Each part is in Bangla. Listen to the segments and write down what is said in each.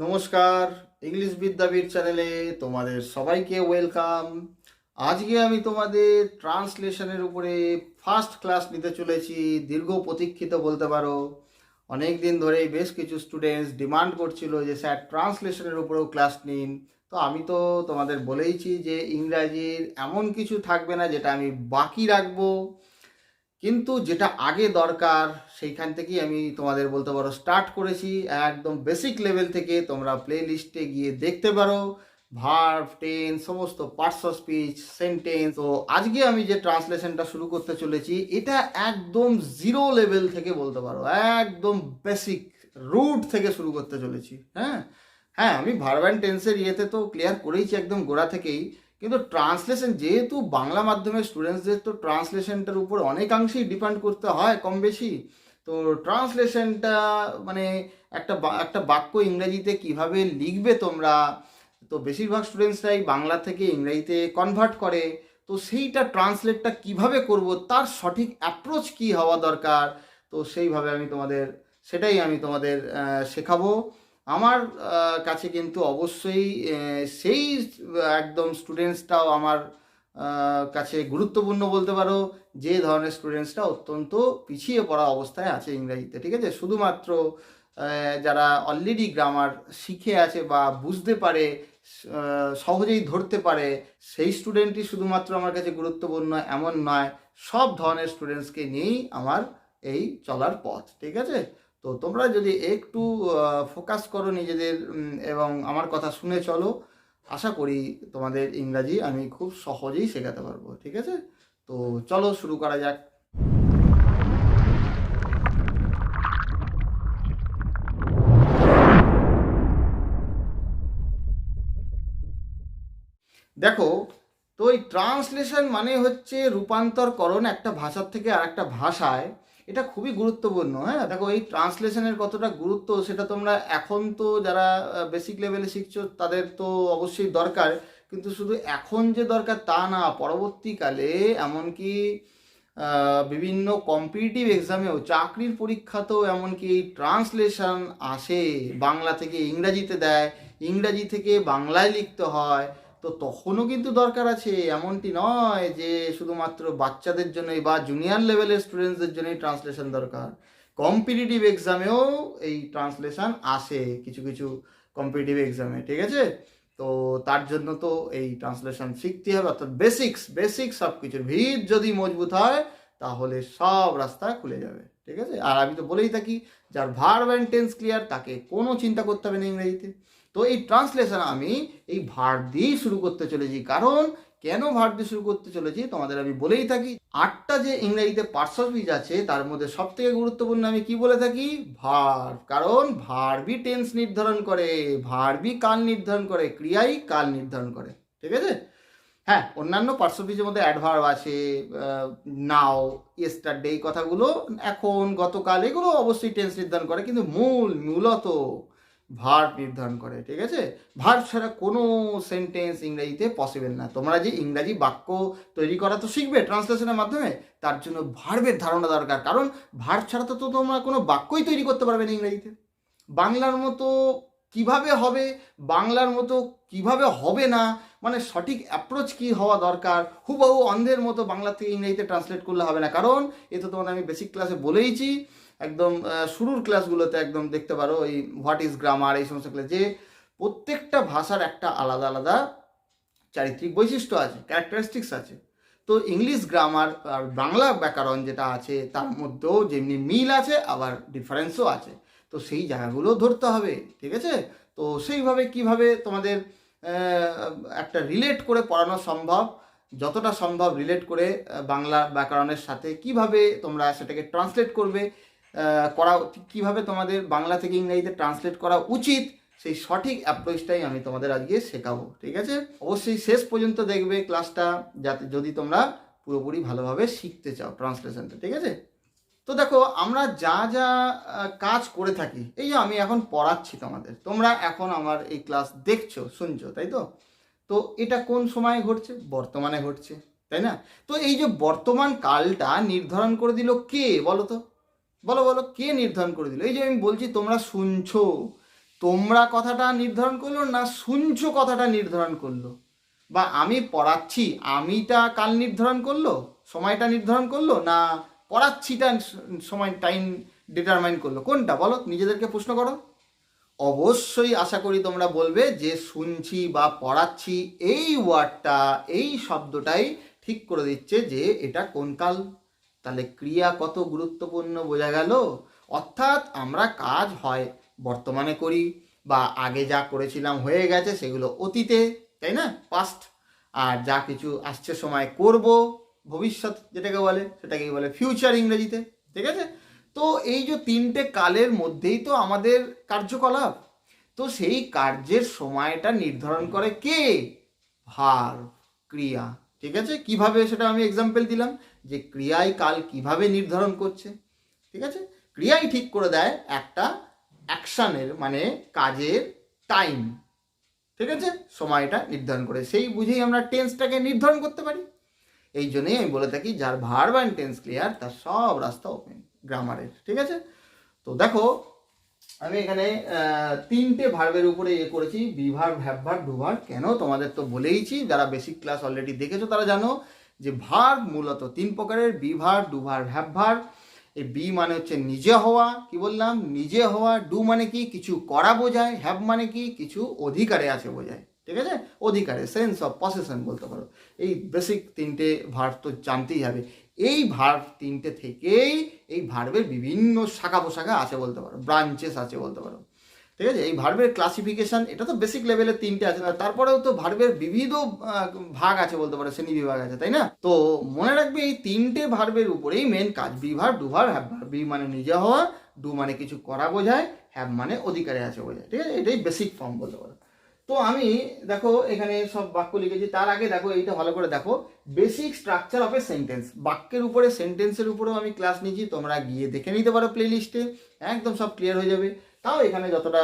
নমস্কার, ইংলিশ বিদ্যাপীঠ চ্যানেলে তোমাদের সবাইকে ওয়েলকাম। আজকে আমি তোমাদের ট্রান্সলেশনের উপরে ফার্স্ট ক্লাস নিতে চলেছি। দীর্ঘ প্রতীক্ষিত বলতে পারো। অনেক দিন ধরেই বেশ কিছু স্টুডেন্টস ডিমান্ড করছিল যে স্যার ট্রান্সলেশনের উপরেও ক্লাস নিন। তো আমি তো তোমাদের বলেইছি যে ইংরাজির এমন কিছু থাকবে না যেটা আমি বাকি রাখবো, কিন্তু যেটা আগে দরকার সেইখান থেকেই আমি তোমাদের বলতে পারো স্টার্ট করেছি। একদম বেসিক লেভেল থেকে তোমরা প্লে লিস্টে গিয়ে দেখতে পারো ভার্ব, টেন্স, সমস্ত পার্টস অফ স্পিচ, সেন্টেন্স। তো আজকে আমি যে ট্রান্সলেশনটা শুরু করতে চলেছি এটা একদম জিরো লেভেল থেকে বলতে পারো, একদম বেসিক রুট থেকে শুরু করতে চলেছি। হ্যাঁ হ্যাঁ, আমি ভার্ব অ্যান্ড টেন্সের ইয়েতে তো ক্লিয়ার করেইছি একদম গোড়া থেকেই, কিন্তু ট্রান্সলেশন যেহেতু বাংলা মাধ্যমের স্টুডেন্টসদের তো ট্রান্সলেশনটার উপর অনেকাংশেই ডিপেন্ড করতে হয় কম বেশি। তো ট্রান্সলেশনটা মানে একটা বাক্য ইংরেজিতে কিভাবে লিখবে তোমরা, তো বেশিরভাগ স্টুডেন্টসরাই বাংলা থেকে ইংরেজিতে কনভার্ট করে। তো সেইটা ট্রান্সলেটটা কিভাবে করব, তার সঠিক অ্যাপ্রোচ কি হওয়া দরকার, তো সেইভাবে সেটাই আমি তোমাদের শেখাবো। আমার কাছে কিন্তু অবশ্যই সেই একদম স্টুডেন্টসটাও আমার কাছে গুরুত্বপূর্ণ বলতে পারো, যে ধরনের স্টুডেন্টসটা অত্যন্ত পিছিয়ে পড়া অবস্থায় আছে ইংরেজিতে। ঠিক আছে, শুধুমাত্র যারা অলরেডি গ্রামার শিখে আছে বা বুঝতে পারে, সহজেই ধরতে পারে, সেই স্টুডেন্টই শুধুমাত্র আমার কাছে গুরুত্বপূর্ণ এমন নয়। সব ধরনের স্টুডেন্টসকে নিয়েই আমার এই চলার পথ। ঠিক আছে, তো তোমরা যদি একটু ফোকাস করো নিজেদের এবং আমার কথা শুনে চলো, আশা করি তোমাদের ইংরাজি আমি খুব সহজেই শেখাতে পারবো। ঠিক আছে, তো চলো শুরু করা যাক। দেখো, তো এই ট্রান্সলেশন মানে হচ্ছে রূপান্তরকরণ একটা ভাষার থেকে আর একটা ভাষায়। এটা খুবই গুরুত্বপূর্ণ। হ্যাঁ, দেখো এই ট্রান্সলেশনের কতটা গুরুত্ব সেটা তোমরা এখন তো যারা বেসিক লেভেলে শিখছো তাদের তো অবশ্যই দরকার, কিন্তু শুধু এখন যে দরকার তা না, পরবর্তীকালে এমনকি বিভিন্ন কম্পিটিটিভ এক্সামেও, চাকরির পরীক্ষাতেও এমনকি এই ট্রান্সলেশন আসে। বাংলা থেকে ইংরাজিতে দেয়, ইংরাজি থেকে বাংলায় লিখতে হয়। তো তখনও কিন্তু দরকার আছে, এমনটি নয় যে শুধুমাত্র বাচ্চাদের জন্যই বা জুনিয়র লেভেলের স্টুডেন্টসদের জন্যই ট্রান্সলেশন দরকার। কম্পিটিটিভ এক্সামেও এই ট্রান্সলেশন আসে কিছু কিছু কম্পিটিটিভ এক্সামে। ঠিক আছে, তো তার জন্য তো এই ট্রান্সলেশন শিখতে হবে, অর্থাৎ বেসিক্স সব কিছুর ভিত যদি মজবুত হয় তাহলে সব রাস্তা খুলে যাবে। ঠিক আছে, আর আমি তো বলেই থাকি যার ভার্ব অ্যান্ড টেন্স ক্লিয়ার তাকে কোনো চিন্তা করতে হবে না ইংরেজিতে। তো এই ট্রান্সলেশন আমি এই ভার্ব দিয়েই শুরু করতে চলেছি। কারণ কেন ভার্ব দিয়ে শুরু করতে চলেছি তোমাদের আমি বলেই থাকি, 8টা যে ইংরেজিতে পার্টস অফ স্পিচ আছে তার মধ্যে সব থেকে গুরুত্বপূর্ণ আমি কি বলে থাকি, ভার্ব। কারণ ভার্বই টেন্স নির্ধারণ করে, ভার্বই কাল নির্ধারণ করে, ক্রিয়াই কাল নির্ধারণ করে। ঠিক আছে, হ্যাঁ, অন্যান্য পার্টস অফ স্পিচের মধ্যে অ্যাডভার্ব আছে, নাও, ইয়েস্টারডে, এই কথাগুলো, এখন, গতকাল, এগুলো অবশ্যই টেন্স নির্ধারণ করে, কিন্তু মূলত ভার্ব নির্ধারণ করে। ঠিক আছে, ভার্ব ছাড়া কোনো সেন্টেন্স ইংরেজিতে পসিবল না। তোমরা যে ইংরাজি বাক্য তৈরি করা তো শিখবে ট্রান্সলেশনের মাধ্যমে, তার জন্য ভার্বের ধারণা দরকার। কারণ ভার্ব ছাড়া তো তোমরা কোনো বাক্যই তৈরি করতে পারবে না ইংরেজিতে। বাংলার মতো কিভাবে হবে, বাংলার মতো কিভাবে হবে না, মানে সঠিক অ্যাপ্রোচ কি হওয়া দরকার, হুবহু অন্ধের মতো বাংলা থেকে ইংরেজিতে ট্রান্সলেট করলে হবে না। কারণ এ তো তোমাদের আমি বেসিক ক্লাসে বলেইছি, একদম শুরুর ক্লাসগুলোতে একদম দেখতে পারো এই হোয়াট ইজ গ্রামার, এই সমস্ত ক্লাস, যে প্রত্যেকটা ভাষার একটা আলাদা আলাদা চারিত্রিক বৈশিষ্ট্য আছে, ক্যারেক্টারিস্টিক্স আছে। তো ইংলিশ গ্রামার আর বাংলা ব্যাকরণ যেটা আছে তার মধ্যেও যেমনি মিল আছে আবার ডিফারেন্সও আছে। তো সেই জায়গাগুলো ধরতে হবে। ঠিক আছে, তো সেইভাবে কিভাবে তোমাদের একটা রিলেট করে পড়ানো সম্ভব, যতটা সম্ভব রিলেট করে বাংলা ব্যাকরণের সাথে কিভাবে তোমরা সেটাকে ট্রান্সলেট করবে, করা কিভাবে তোমাদের বাংলা থেকে ইংরেজিতে ট্রান্সলেট করা উচিত, সেই সঠিক অ্যাপ্রোচটাই আমি তোমাদের আজকে শেখাবো। ঠিক আছে, অবশ্যই শেষ পর্যন্ত দেখবে ক্লাসটা, যাতে যদি তোমরা পুরোপুরি ভালোভাবে শিখতে চাও ট্রান্সলেশনটা। ঠিক আছে, তো দেখো আমরা যা যা কাজ করে থাকি, এই যে আমি এখন পড়াচ্ছি তোমাদের, তোমরা এখন আমার এই ক্লাস দেখছো, শুনছো, তাই তো? তো এটা কোন সময়ে ঘটছে, বর্তমানে ঘটছে, তাই না? তো এই যে বর্তমান কালটা নির্ধারণ করে দিল কে, বলো তো? বলো বলো, কে নির্ধারণ করে দিল? এই যে আমি বলছি তোমরা শুনছো, তোমরা কথাটা নির্ধারণ করলো না শুনছো কথাটা নির্ধারণ করলো, বা আমি পড়াচ্ছি আমিটা কাল নির্ধারণ করলো, সময়টা নির্ধারণ করলো, না পড়াচ্ছিটা সময় টাইম ডিটারমাইন করলো? কোনটা বলো, নিজেদেরকে প্রশ্ন করো। অবশ্যই আশা করি তোমরা বলবে যে শুনছি বা পড়াচ্ছি এই ওয়ার্ডটা, এই শব্দটাই ঠিক করে দিচ্ছে যে এটা কোন কাল। তাহলে ক্রিয়া কত গুরুত্বপূর্ণ বোঝা গেল। অর্থাৎ আমরা কাজ হয় বর্তমানে করি, বা আগে যা করেছিলাম হয়ে গেছে সেগুলো অতীতে, তাই না, পাস্ট। আর যা কিছু আসছে সময় করব, ভবিষ্যৎ যেটাকে বলে, সেটাকেই বলে ফিউচার ইংরেজিতে। ঠিক আছে? তো এই যে তিনটে কালের মধ্যেই তো আমাদের কার্যকলাপ। তো সেই কার্যের সময়টা নির্ধারণ করে কে? ভার্ব, ক্রিয়া। ঠিক আছে? কিভাবে সেটা আমি এক্সাম্পল দিলাম যে ক্রিয়ায় কাল কিভাবে নির্ধারণ করছে। ঠিক আছে? ক্রিয়াই ঠিক করে দেয় একটা অ্যাকশানের মানে কাজের টাইম। ঠিক আছে? সময়টা নির্ধারণ করে, সেই বুঝেই আমরা টেন্সটাকে নির্ধারণ করতে পারি। এই জন্যই আমি বলে থাকি যার ভার্ব অ্যান্ড টেন্স ক্লিয়ার তার সব রাস্তা ওপেন গ্রামারের। ঠিক আছে? তো দেখো আমি এখানে তিনটে ভার্বের উপরে করেছি, B verb, have verb, do verb. কেন তোমাদের তো বলেইছি, যারা বেসিক ক্লাস অলরেডি দেখেছো তারা জানো যে ভার্ব মূলত তিন প্রকারের, B verb, do verb, have verb. এই বি মানে হচ্ছে নিজে হওয়া, কি বললাম, নিজে হওয়া। ডু মানে কি, কিছু করা বোঝায়। হ্যাভ মানে কি, কিছু অধিকারে আছে বোঝায়। ঠিক আছে? অধিকারে, সেন্স অফ পসেশন বলতে পারো। এই বেসিক তিনটে ভার্ব তো জানতেই হবে। এই ভার্ব তিনটে থেকেই এই ভার্বের বিভিন্ন শাখা পোশাখা আছে বলতে পারো, ব্রাঞ্চেস আছে বলতে পারো। ঠিক আছে? এই ভার্বের ক্লাসিফিকেশন এটা তো বেসিক লেভেলের তিনটে আছে, তারপরেও তো ভার্বের বিবিধ ভাগ আছে বলতে পারো, শ্রেণী বিভাগ আছে, তাই না? তো মনে রাখবে এই তিনটে ভার্বের উপরেই মেন কাজ। Be verb, do verb, have verb. Be মানে নিজে হওয়া, ডু মানে কিছু করা বোঝায়, হ্যাভ মানে অধিকারে আছে বোঝায়। ঠিক আছে? এটাই বেসিক ফর্ম বলতে পারো। তো আমি দেখো এখানে সব বাক্য লিখেছি, তার আগে দেখো এইটা ভালো করে দেখো, basic structure of a sentence. বাক্যের উপরে, সেন্টেন্সের উপরেও আমি ক্লাস নিয়েছি, তোমরা গিয়ে দেখে নিতে পারো প্লে লিস্টে, একদম সব ক্লিয়ার হয়ে যাবে। তাও এখানে যতটা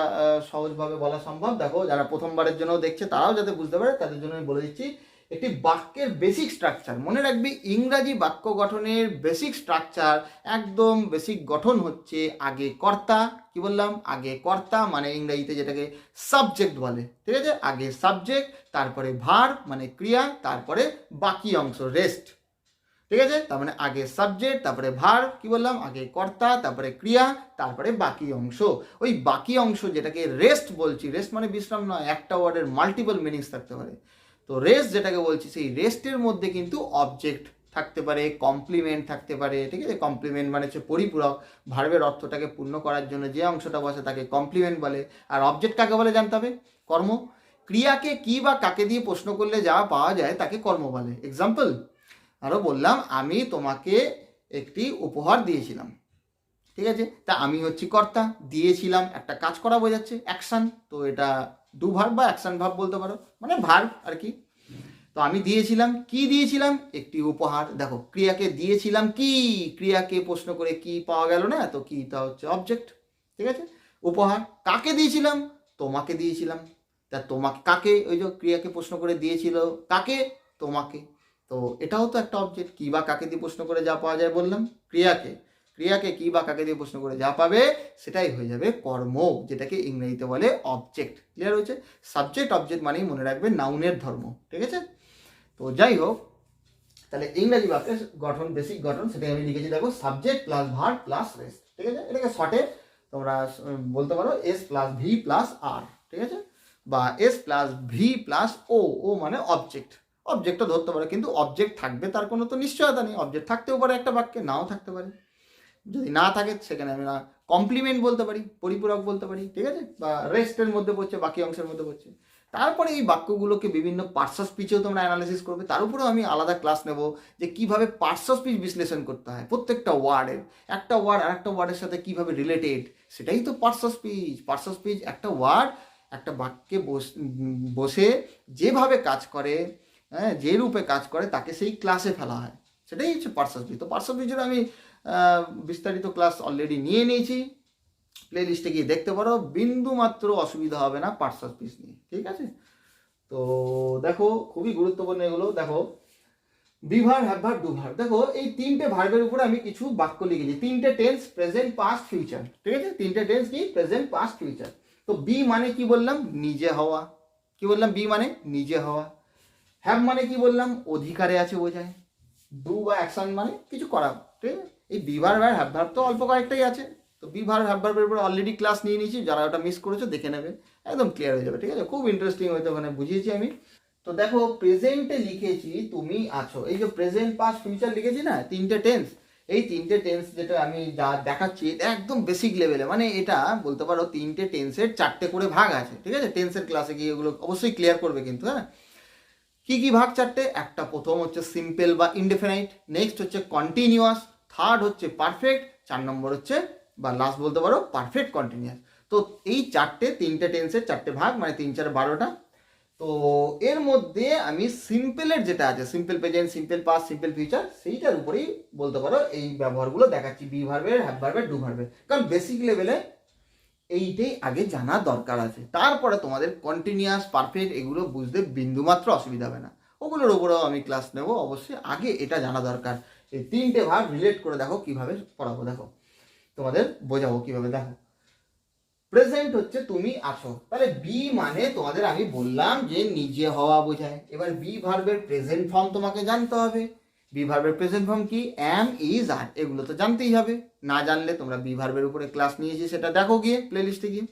সহজভাবে বলা সম্ভব, দেখো যারা প্রথমবারের জন্য দেখছে তারাও যাতে বুঝতে পারে তাদের জন্য আমি বলে দিচ্ছি। একটি বাক্যের বেসিক স্ট্রাকচার মনে রাখবি, ইংরাজি বাক্য গঠনের বেসিক স্ট্রাকচার, একদম বেসিক গঠন হচ্ছে আগে কর্তা। কি বললাম? আগে কর্তা মানে ইংরেজিতে যেটাকে সাবজেক্ট বলে। ঠিক আছে? আগে সাবজেক্ট, তারপরে ভার্ব মানে ক্রিয়া, তারপরে বাকি অংশ রেস্ট। ঠিক আছে? তার মানে আগে সাবজেক্ট, তারপরে ভার্ব, কি বললাম, আগে কর্তা, তারপরে ক্রিয়া, তারপরে বাকি অংশ। ওই বাকি অংশ যেটাকে রেস্ট বলছি, রেস্ট মানে বিশ্রাম নয়, একটা ওয়ার্ডের মাল্টিপল মিনিংস থাকতে পারে। তো রেস্ট যেটাকে বলছি, সেই রেস্টের মধ্যে কিন্তু অবজেক্ট থাকতে পারে, কমপ্লিমেন্ট থাকতে পারে। ঠিক আছে? কমপ্লিমেন্ট মানে হচ্ছে পরিপূরক, ভার্বের অর্থটাকে পূর্ণ করার জন্য যে অংশটা বসে তাকে কমপ্লিমেন্ট বলে। আর অবজেক্ট কাকে বলে জানতে হবে, কর্ম। ক্রিয়াকে কি বা কাকে দিয়ে প্রশ্ন করলে যা পাওয়া যায় তাকে কর্ম বলে। এক্সাম্পল আরও বললাম, আমি তোমাকে একটি উপহার দিয়েছিলাম। ঠিক আছে? তা আমি হচ্ছি কর্তা, দিয়েছিলাম একটা কাজ করা বোঝাচ্ছে, অ্যাকশন। তো এটা ডু ভার্ব বা অ্যাকশন ভার্ব বলতে পারো, মানে ভার্ব আর কি। তো আমি দিয়েছিলাম, কি দিয়েছিলাম, একটি উপহার। দেখো ক্রিয়াকে দিয়েছিলাম কি, ক্রিয়াকে প্রশ্ন করে কি পাওয়া গেল না, তো কিটা হচ্ছে অবজেক্ট। ঠিক আছে? উপহার কাকে দিয়েছিলাম, তোমাকে দিয়েছিলাম। তা তোমাকে কাকে, ওই যে ক্রিয়াকে প্রশ্ন করে দিয়েছিল কাকে, তোমাকে। তো এটাও তো একটা অবজেক্ট। কি বা কাকে দিয়ে প্রশ্ন করে যা পাওয়া যায় বললাম, ক্রিয়াকে। ক্রিয়াকে কি বা কাকে দিয়ে প্রশ্ন করে যা পাবে সেটাই হয়ে যাবে কর্ম, যেটাকে ইংরেজিতে বলে অবজেক্ট। ক্লিয়ার হয়েছে? সাবজেক্ট অবজেক্ট মানেই মনে রাখবে নাউনের ধর্ম। ঠিক আছে? তো যাই হোক, তাহলে ইংরাজি বাক্যের গঠন, বেসিক গঠন, সেটাই আমি লিখেছি। দেখো subject plus verb plus rest. ঠিক আছে? এটাকে শর্টে তোমরা বলতে পারো এস প্লাস ভি প্লাস আর। ঠিক আছে? বা এস প্লাস ভি প্লাস ও, ও মানে অবজেক্ট। অবজেক্টও ধরতে পারো, কিন্তু অবজেক্ট থাকবে তার কোনো তো নিশ্চয়তা নেই। অবজেক্ট থাকতেও পারে একটা বাক্যে, নাও থাকতে পারে। যদি না থাকে সেখানে আমি না কমপ্লিমেন্ট বলতে পারি, পরিপূরক বলতে পারি। ঠিক আছে? বা রেস্টের মধ্যে পড়ছে, বাকি অংশের মধ্যে পড়ছে। তারপরে এই বাক্যগুলোকে বিভিন্ন পার্টস অফ স্পিচেও তোমরা অ্যানালাইসিস করবে। তার উপরেও আমি আলাদা ক্লাস নেব যে কিভাবে পার্টস অফ স্পিচ বিশ্লেষণ করতে হয়, প্রত্যেকটা ওয়ার্ডের, একটা ওয়ার্ড আর একটা ওয়ার্ডের সাথে কিভাবে রিলেটেড, সেটাই তো parts of speech. Parts of speech একটা ওয়ার্ড একটা বাক্যে বসে যেভাবে কাজ করে, হ্যাঁ, যে রূপে কাজ করে তাকে সেই ক্লাসে ফেলা হয়, সেটাই হচ্ছে পার্টস অফ স্পিচ। তো পার্টস অফ স্পিচের আমি বিস্তারিত ক্লাস অলরেডি নিয়ে নিয়েছি, প্লে লিস্টে গিয়ে দেখতে পারো, বিন্দু মাত্র অসুবিধা হবে না পার্টস অফ স্পিচ নিয়ে। ঠিক আছে? তো দেখো খুবই গুরুত্বপূর্ণ এগুলো। দেখো B verb, have verb, do verb. দেখো এই তিনটে ভার্বের উপরে আমি কিছু বাক্য লিখেছি, তিনটে টেন্স, প্রেজেন্ট, পাস্ট, ফিউচার। ঠিক আছে? তিনটে টেন্স কি, প্রেজেন্ট, পাস্ট, ফিউচার। তো বি মানে কি বললাম, নিজে হওয়া। কি বললাম, বি মানে নিজে হওয়া। হ্যাভ মানে কি বললাম, অধিকারে আছে বোঝায়। ডু বা অ্যাকশন মানে কিছু করা, ঠিক আছে। এই বি ভার্ব আর হ্যাভ ভার্ব তো অল্প কয়েকটাই আছে। তো বি ভার্ব হ্যাভ ভার্বের উপর অলরেডি ক্লাস নিয়ে নিয়েছি, যারা ওটা মিস করেছো দেখে নেবে, একদম ক্লিয়ার হয়ে যাবে, ঠিক আছে। খুব ইন্টারেস্টিং হয়তো ওখানে বুঝিয়েছি আমি। তো দেখো প্রেজেন্টে লিখেছি তুমি আছো, এই যে প্রেজেন্ট পাস্ট ফিউচার লিখেছি না, তিনটে টেন্স। এই তিনটে টেন্স যেটা আমি যা দেখাচ্ছি এটা একদম বেসিক লেভেলে, মানে এটা বলতে পারো তিনটে টেন্সের চারটে করে ভাগ আছে, ঠিক আছে। টেন্সের ক্লাসে গিয়ে এগুলো অবশ্যই ক্লিয়ার করবে কিন্তু, হ্যাঁ। কি কি ভাগ চারটে, একটা প্রথম হচ্ছে সিম্পল বা ইনডেফিনাইট, নেক্সট হচ্ছে কন্টিনিউয়াস, থার্ড হচ্ছে পারফেক্ট, 4 নম্বর হচ্ছে বা লাস্ট বলতে পারো পারফেক্ট কন্টিনিউয়াস। তো এই তিনটে টেন্সের চারটে ভাগ, মানে 3 4 12টা। তো এর মধ্যে আমি সিম্পলের যেটা আছে, simple present, simple past, simple future, সেইটার উপরেই বলতে পারো এই ব্যবহারগুলো দেখাচ্ছি, বি ভার্বের, হ্যাভ ভার্বের, ডু ভার্বের। কারণ বেসিক লেভেলে এইটাই আগে জানা দরকার আছে, তারপরে তোমাদের কন্টিনিউয়াস, পারফেক্ট এগুলো বুঝতে বিন্দুমাত্র অসুবিধা হবে না, ওগুলোর উপরেও আমি ক্লাস নেব। অবশ্যই আগে এটা জানা দরকার। এই তিনটে ভাগ রিলেট করে দেখো কিভাবে পড়াবো, দেখো তোমাদের বোঝাবো কিভাবে। দেখো প্রেজেন্ট হচ্ছে তুমি আছো, তাহলে বি মানে তোমাদের আমি বললাম যে নিজে হওয়া বোঝায়। এবার বি ভার্বের প্রেজেন্ট ফর্ম তোমাকে জানতে হবে। বি ভার্বের প্রেজেন্ট ফর্ম কি, অ্যাম, ইজ, আর, এগুলো তো জানতেই হবে। না জানলে তোমরা বি ভার্বের উপরে ক্লাস নিয়েছি, সেটা দেখো গিয়ে প্লে লিস্টে গিয়ে।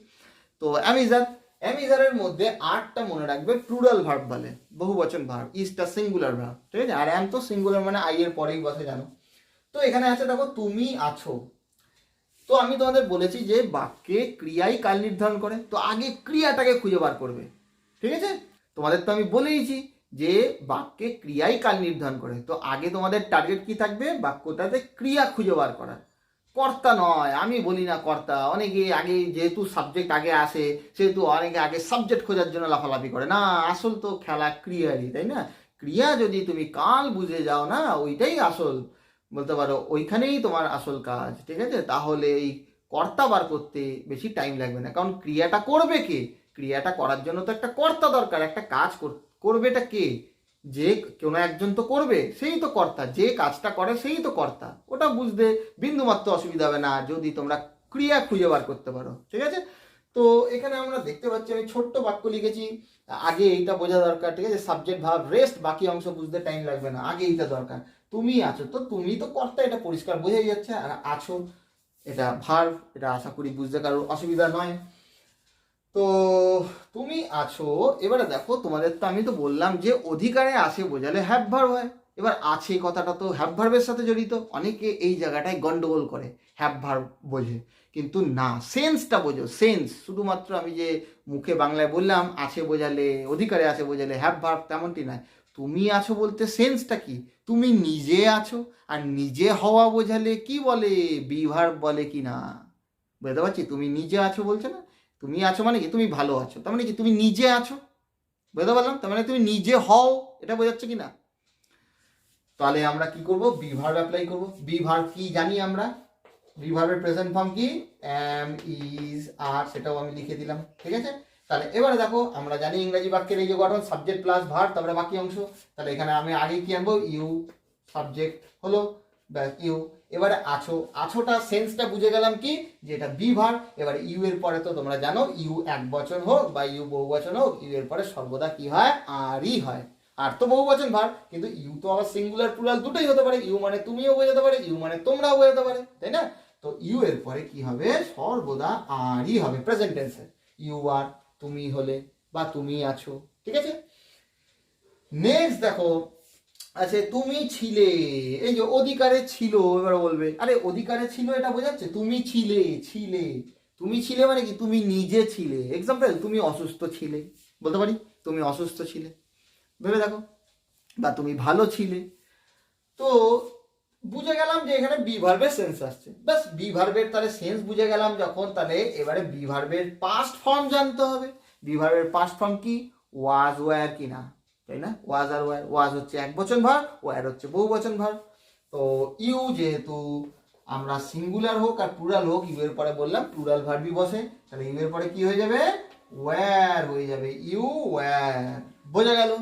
তো অ্যাম, ইজ, আর, অ্যাম, ইজ, আরের মধ্যে আরটা মনে রাখবে প্লুরাল ভার্ব বলে, বহু বচন ভার্ব, ইজটা সিঙ্গুলার ভার্ব, ঠিক আছে। আর অ্যাম তো সিঙ্গুলার, মানে আই এর পরেই বসে, জানো। তো এখানে আছে দেখো তুমি আছো। তো আমি তোমাদের বলেছি যে বাক্যে ক্রিয়াই কাল নির্ধারণ করে, তো আগে ক্রিয়াটাকে খুঁজে বার করবে, ঠিক আছে। তোমাদের তো আমি বলেইছি যে বাক্যে ক্রিয়াই কাল নির্ধারণ করে, তো আগে তোমাদের টার্গেট কি থাকবে, বাক্যটাতে ক্রিয়া খুঁজে বার করা, কর্তা নয়। আমি বলি না কর্তা, অনেকে আগে যেহেতু সাবজেক্ট আগে আসে সেহেতু অনেকে আগে সাবজেক্ট খোঁজার জন্য লাফালাফি করে, না আসল তো খেলা ক্রিয়ারই, তাই না। ক্রিয়া যদি তুমি কাল বুঝে যাও না, ওইটাই আসল, বলতে পারো ওইখানেই তোমার আসল কাজ, ঠিক আছে। তাহলে এই কর্তা বার করতে বেশি টাইম লাগবে না, কারণ ক্রিয়াটা করবে কে, ক্রিয়াটা করার জন্য তো একটা কর্তা দরকার, একটা কাজ করবেটা কে, যে কোনো একজন তো করবে, সেই তো কর্তা, যে কাজটা করে সেই তো কর্তা। ওটা বুঝতে বিন্দুমাত্র অসুবিধা হবে না যদি তোমরা ক্রিয়া খুঁজে বার করতে পারো, ঠিক আছে। তো এখানে আমরা দেখতে পাচ্ছি আমি ছোট্ট বাক্য লিখেছি, আগে এইটা বোঝা দরকার, ঠিক আছে। সাবজেক্ট ভার্ব রেস্ট, বাকি অংশ বুঝতে টাইম লাগবে না, আগে এইটা দরকার। তুমি আছো, তো তুমি তো কর্তা, এটা পরিষ্কার বোঝাই যাচ্ছে। আর আছো এটা ভার্ব, এটা আশা করি বুঝতে কারোর অসুবিধা নয়। তো তুমি আছো, এবারে দেখো তোমাদের তো আমি তো বললাম যে অধিকারে আছে বোঝালে হ্যাভ ভার্ব হয়। এবার আছে কথাটা তো হ্যাভ ভার্বের সাথে জড়িত, অনেকে এই জায়গাটায় গন্ডগোল করে, হ্যাভ ভার্ব বোঝে কিন্তু না, সেন্সটা বোঝো, সেন্স। শুধুমাত্র আমি যে মুখে বাংলায় বললাম আছে বোঝালে, অধিকারে আছে বোঝালে হ্যাভ ভার্ব, তেমনটি নয়। তুমি আছো বলতে সেন্সটা কি, তুমি নিজে আছো, আর নিজে হওয়া বোঝালে কি বলে, বি ভার্ব বলে কি না, বুঝতে পারছি। তুমি নিজে আছো বলছে না, তুমি আছো মানে কি তুমি ভালো আছো, তার মানে কি তুমি নিজে আছো, বুঝতে পারলাম, তার মানে তুমি নিজে হও, এটা বোঝাচ্ছে কি না। তাহলে আমরা কি করব, বি ভার্ব অ্যাপ্লাই করব। বি ভার্ব কি জানি আমরা, বি ভার্বের প্রেজেন্ট ফর্ম কি, অ্যাম, ইজ, আর, সেটাও আমি লিখে দিলাম, ঠিক আছে। তাহলে এবারে দেখো আমরা জানি ইংরেজি বাক্যের এই যে গঠন, সাবজেক্ট প্লাস ভার্ব, তারপরে বাকি অংশ। তাহলে এখানে আমি আগে কি আনবো, ইউ, সাবজেক্ট হলো, ব্যাস ইউ। এবারে আছো, আছোটা সেন্সটা বুঝে গেলাম কি, যে এটা বি ভার্ব। এবারে ইউ এর পরে তো তোমরা জানো ইউ এক বচন হোক বা ইউ বহু বচন হোক, ইউ এর পরে সর্বদা কি হয়, আরই হয়। আর তো বহু বচন ভার্ব, কিন্তু ইউ তো আবার সিঙ্গুলার প্লুরাল দুটোই হতে পারে, ইউ মানে তুমিও বোঝাতে পারে, ইউ মানে তোমরাও বোঝাতে পারে, তাই না। তো ইউ এর পরে কি হবে, সর্বদা আরই হবে প্রেজেন্ট টেন্সে, ইউ আর, তুমি হলে বা তুমি আছো, ঠিক আছে। নেক্সট দেখো আচ্ছা, তুমি ছিলে, এই যে অধিকারে ছিল, এবার বলবে আরে অধিকারে ছিল এটা বোঝাচ্ছে, তুমি ছিলে, ছিলে, তুমি ছিলে মানে কি তুমি নিজে ছিলে। এক্সাম্পল, তুমি অসুস্থ ছিলে, বলতে পারি তুমি অসুস্থ ছিলে, ভেবে দেখো, বা তুমি ভালো ছিলে। তো বুঝে গেলাম যে এখানে বি ভার্বের সেন্স আসছে, ব্যাস বি ভার্বের তাহলে সেন্স বুঝে গেলাম যখন, তাহলে এবারে বি ভার্বের পাস্ট ফর্ম জানতে হবে। বি ভার্বের পাস্ট ফর্ম কি, ওয়াজ, ওয়্যার কি না, তাই না। ওয়াজ আর ওয়্যার, ওয়াজ হচ্ছে এক বচন ভার্ব, ওয়্যার হচ্ছে বহু বচন ভার্ব। তো ইউ যেহেতু আমরা সিঙ্গুলার হোক আর প্লুরাল হোক, ইউ এর পরে বললাম প্লুরাল ভার্বই বসে, তাহলে ইউ এর পরে কি হয়ে যাবে, ওয়্যার হয়ে যাবে, ইউ ওয়্যার, বোঝা গেল।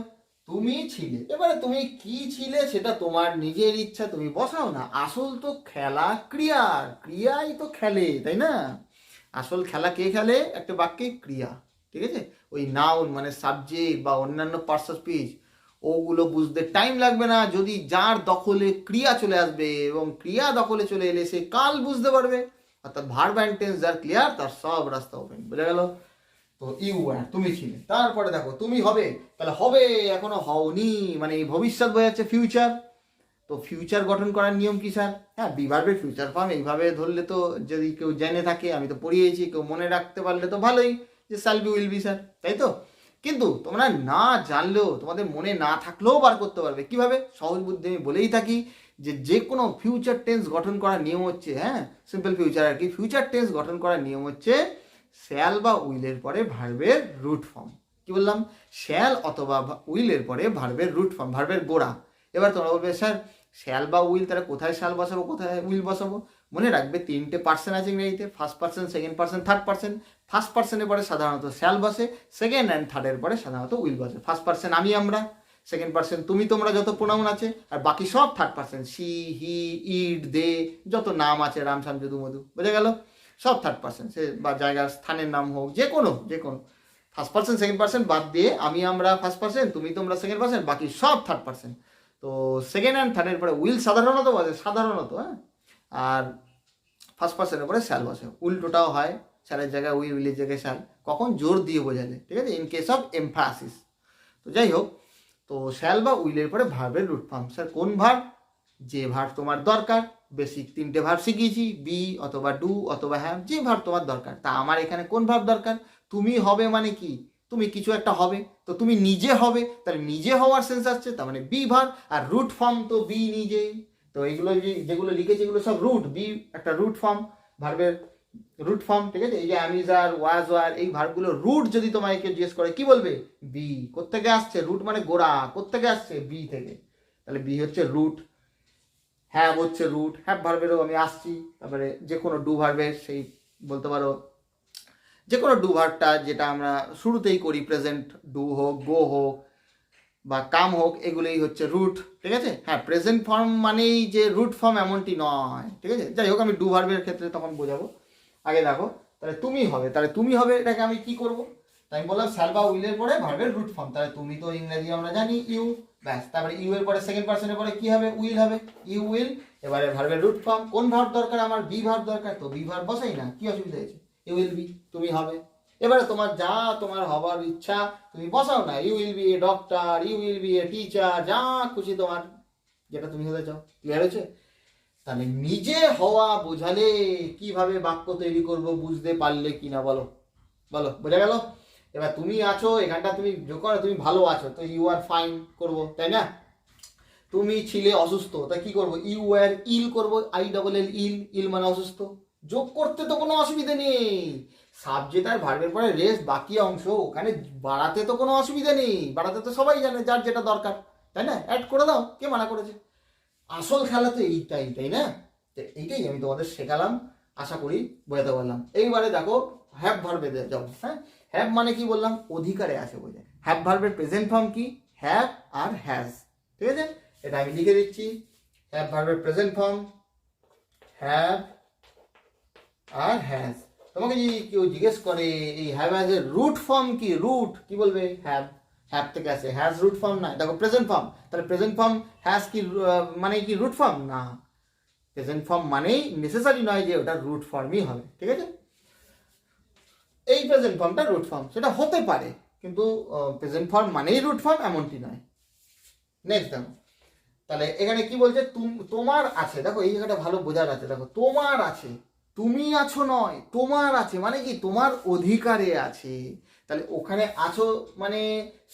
তুমি ছিলে, এবারে তুমি কি ছিলে সেটা তোমার নিজের ইচ্ছা, তুমি বসাও না, আসল তো খেলা ক্রিয়ার, ক্রিয়াই তো খেলে, তাই না। আসল খেলা কে খেলে? একটা বাক্যে ক্রিয়া, ঠিক আছে? ওই নাউন মানে সাবজেক্ট বা অন্যান্য পার্টস অফ স্পিচ ওগুলো বুঝতে টাইম লাগবে না, যদি যার দখলে ক্রিয়া চলে আসবে, এবং ক্রিয়া দখলে চলে এলে সে কাল বুঝতে পারবে। অর্থাৎ ভার্ব অ্যান্ড টেন্স যার ক্লিয়ার তার সব রাস্তা ওপেন। বোঝা গেল? তো ইউ ওয়্যার তুমি ছিলে, তারপরে দেখো তুমি হবে, তাহলে হবে এখনো হওনি, মানে এই ভবিষ্যৎ বোঝাচ্ছে ফিউচার। তো ফিউচার গঠন করার নিয়ম কি স্যার? হ্যাঁ, বিভার্বের ফিউচার ফর্ম এইভাবে ধরলে তো, যদি কেউ জেনে থাকে, আমি তো পড়িয়েছি, কেউ মনে রাখতে পারলে তো ভালোই, যে shall be will be sir, তাই তো? কিন্তু তোমরা না জানলেও, তোমাদের মনে না থাকলেও বার করতে পারবে। কিভাবে? সহজ বুদ্ধি আমি বলেই থাকি যে যে কোনো ফিউচার টেন্স গঠন করার নিয়ম হচ্ছে, হ্যাঁ সিম্পল ফিউচার আর কি, ফিউচার টেন্স গঠন করার নিয়ম হচ্ছে শ্যাল বা উইলের পরে ভার্বের রুট ফর্ম। কি বললাম? শ্যাল অথবা উইলের পরে ভার্বের রুট ফর্ম, ভার্বের গোড়া। এবার তোমরা বলবে স্যার শ্যাল বা উইল, তারা কোথায় শ্যাল বসাবো, কোথায় উইল বসাবো? মনে রাখবে 3টে পার্সন আছে ইংরেজিতে, first person, second person, third person. First পার্সনের পরে সাধারণত শ্যাল বসে, সেকেন্ড অ্যান্ড থার্ডের পরে সাধারণত উইল বসে। ফার্স্ট পার্সন আমি আমরা, সেকেন্ড পার্সন তুমি তোমরা যত প্রোনাউন আছে, আর বাকি সব থার্ড পার্সন, সি হি ইট দে যত নাম আছে, রাম শাম যদু মধু, বোঝা গেল? সব থার্ড পার্সন, সে বা জায়গার স্থানের নাম হোক, যে কোনো ফার্স্ট পার্সন সেকেন্ড পার্সন বাদ দিয়ে আমি আমরা ফার্স্ট পার্সন, তুমি তোমরা সেকেন্ড পার্সন, বাকি সব থার্ড পার্সন। তো সেকেন্ড অ্যান্ড থার্ডের পরে উইল সাধারণত বসে, সাধারণত, হ্যাঁ। আর ফার্স্ট পার্সনের পরে শ্যাল বসে। উল্টোটাও হয়, শ্যালের জায়গায় উইল, উইলের জায়গায় শ্যাল, কখন জোর দিয়ে বোঝালে, ঠিক আছে, ইন কেস অফ এমফাসিস। তো যাই হোক, তো শ্যাল বা উইলের পরে ভার্বের রুট ফর্ম। স্যার কোন ভার্ব? যে ভার্ব তোমার দরকার। বেসিক 3টে ভার্ব শিখিয়েছি, বি অথবা ডু অথবা হ্যাভ, যে ভার্ব তোমার দরকার। তা আমার এখানে কোন ভার্ব দরকার? তুমি হবে মানে কি? তুমি কিছু একটা হবে, তো তুমি নিজে হবে, তাহলে নিজে হওয়ার সেন্স আসছে, তার মানে বি ভার্ব। আর রুট ফর্ম তো বি নিজে। তো এগুলো যেগুলো লিখেছি এগুলো সব রুট, বি একটা রুট ফর্ম, ভার্বের রুট ফর্ম, ঠিক আছে? এই যে অ্যামিজার, ওয়াজ, ওয়ার, এই ভার্বগুলো রুট যদি তোমায় কেউ জিজ্ঞেস করে, কি বলবে? বি। কোত্থেকে আসছে? রুট মানে গোড়া, কোত্থেকে আসছে? বি থেকে। তাহলে বি হচ্ছে রুট। হ্যাভ হচ্ছে রুট, হ্যাভ ভার্বেরও আমি আসছি। তারপরে যে কোনো ডু ভার্বের, সেই বলতে পারো যে কোনো ডু ভার্বটা যেটা আমরা শুরুতেই করি, প্রেজেন্ট ডু হোক, গো হোক বা কাম হোক, এগুলোই হচ্ছে রুট, ঠিক আছে? হ্যাঁ, প্রেজেন্ট ফর্ম মানেই যে রুট ফর্ম এমনটি নয়, ঠিক আছে? যাই হোক, আমি ডু ভার্বের ক্ষেত্রে তখন বোঝাবো। আগে দেখো, তাহলে তুমি হবে, তাহলে তুমি হবে এটাকে আমি কি করব? তাই আমি বললাম শ্যাল বা উইলের পরে ভার্বের রুট ফর্ম। তাহলে তুমি তো ইংরেজি আমরা জানি ইউ, ব্যাস। তারপরে ইউ এর পরে সেকেন্ড পার্সনের পরে কি হবে? উইল হবে, ইউ উইল। এবারে ভার্বের রুট ফর্ম, কোন ভার্ব দরকার আমার? বি ভার্ব দরকার, তো বি ভার্ব বসাই না, কি অসুবিধা হয়েছে? ইউ উইল বি, তুমি হবে। এবারে তোমার যা তোমার হবার ইচ্ছা তুমি বসাও না, you will be a doctor, you will be a teacher, যা খুশি তোমার, যেটা তুমি হতে চাও। ক্লিয়ার হয়েছে? তাহলে নিজে হওয়া বোঝালে কিভাবে বাক্য তৈরি করব বুঝতে পারলে কিনা বলো, বলো, বোঝা গেল? এবার তুমি আছো এখানটা, তুমি যখন তুমি ভালো আছো তো ইউ আর ফাইন করব, তাই না? তুমি ছিলে অসুস্থ, তা কি করব? ইউ আর ইল করব, আই ডবল এল, ইল, ইল মানে অসুস্থ। যোগ করতে তো কোনো অসুবিধা নেই, সাবজেক্ট আর ভার্বের পরে রেস্ট, বাকি অংশ ওখানে বাড়াতে তো কোনো অসুবিধা নেই, বাড়াতে তো সবাই জানে যার যেটা দরকার, তাই না? অ্যাড করে দাও, কে মানা করেছে? আসল খেলা তো এইটাই, তাই না? তো এইটাই আমি তোমাদের শেখালাম, আশা করি বোঝাতে পারলাম। এইবারে দেখো হ্যাভ ভার্বে যাও। হ্যাঁ, হ্যাভ মানে কি বললাম? অধিকারে আছে বোঝায়। হ্যাভ ভার্বের প্রেজেন্ট ফর্ম কি? হ্যাভ আর হ্যাজ, ঠিক আছে? এটা আমি লিখে দিচ্ছি। হ্যাভ ভার্বের প্রেজেন্ট ফর্ম হ্যাভ আর হ্যাজ। তোমাকে যদি কেউ জিজ্ঞেস করে এই হ্যাভ হ্যাজ এর রুট ফর্ম কি, রুট কি বলবে? হ্যাভ। হ্যাভ থেকে আছে, হ্যাজ রুট ফর্ম না। দেখো প্রেজেন্ট ফর্ম, তাহলে প্রেজেন্ট ফর্ম হ্যাজ কি মানে কি রুট ফর্ম না? প্রেজেন্ট ফর্ম মানেই নেসেসারি নয় যে ওটা রুট ফর্মই হবে, ঠিক আছে? এই প্রেজেন্ট ফর্মটা রুট ফর্ম, সেটা হতে পারে, কিন্তু প্রেজেন্ট ফর্ম মানেই রুট ফর্ম এমনটি নয়। নেক্সট দেখো, তাহলে এখানে কি বলছে? তোমার আছে, দেখো এই জায়গাটা ভালো বোঝার আছে। দেখো তোমার আছে, তুমি আছো নয়, তোমার আছে মানে কি? তোমার অধিকারে আছে। তাহলে ওখানে আছো মানে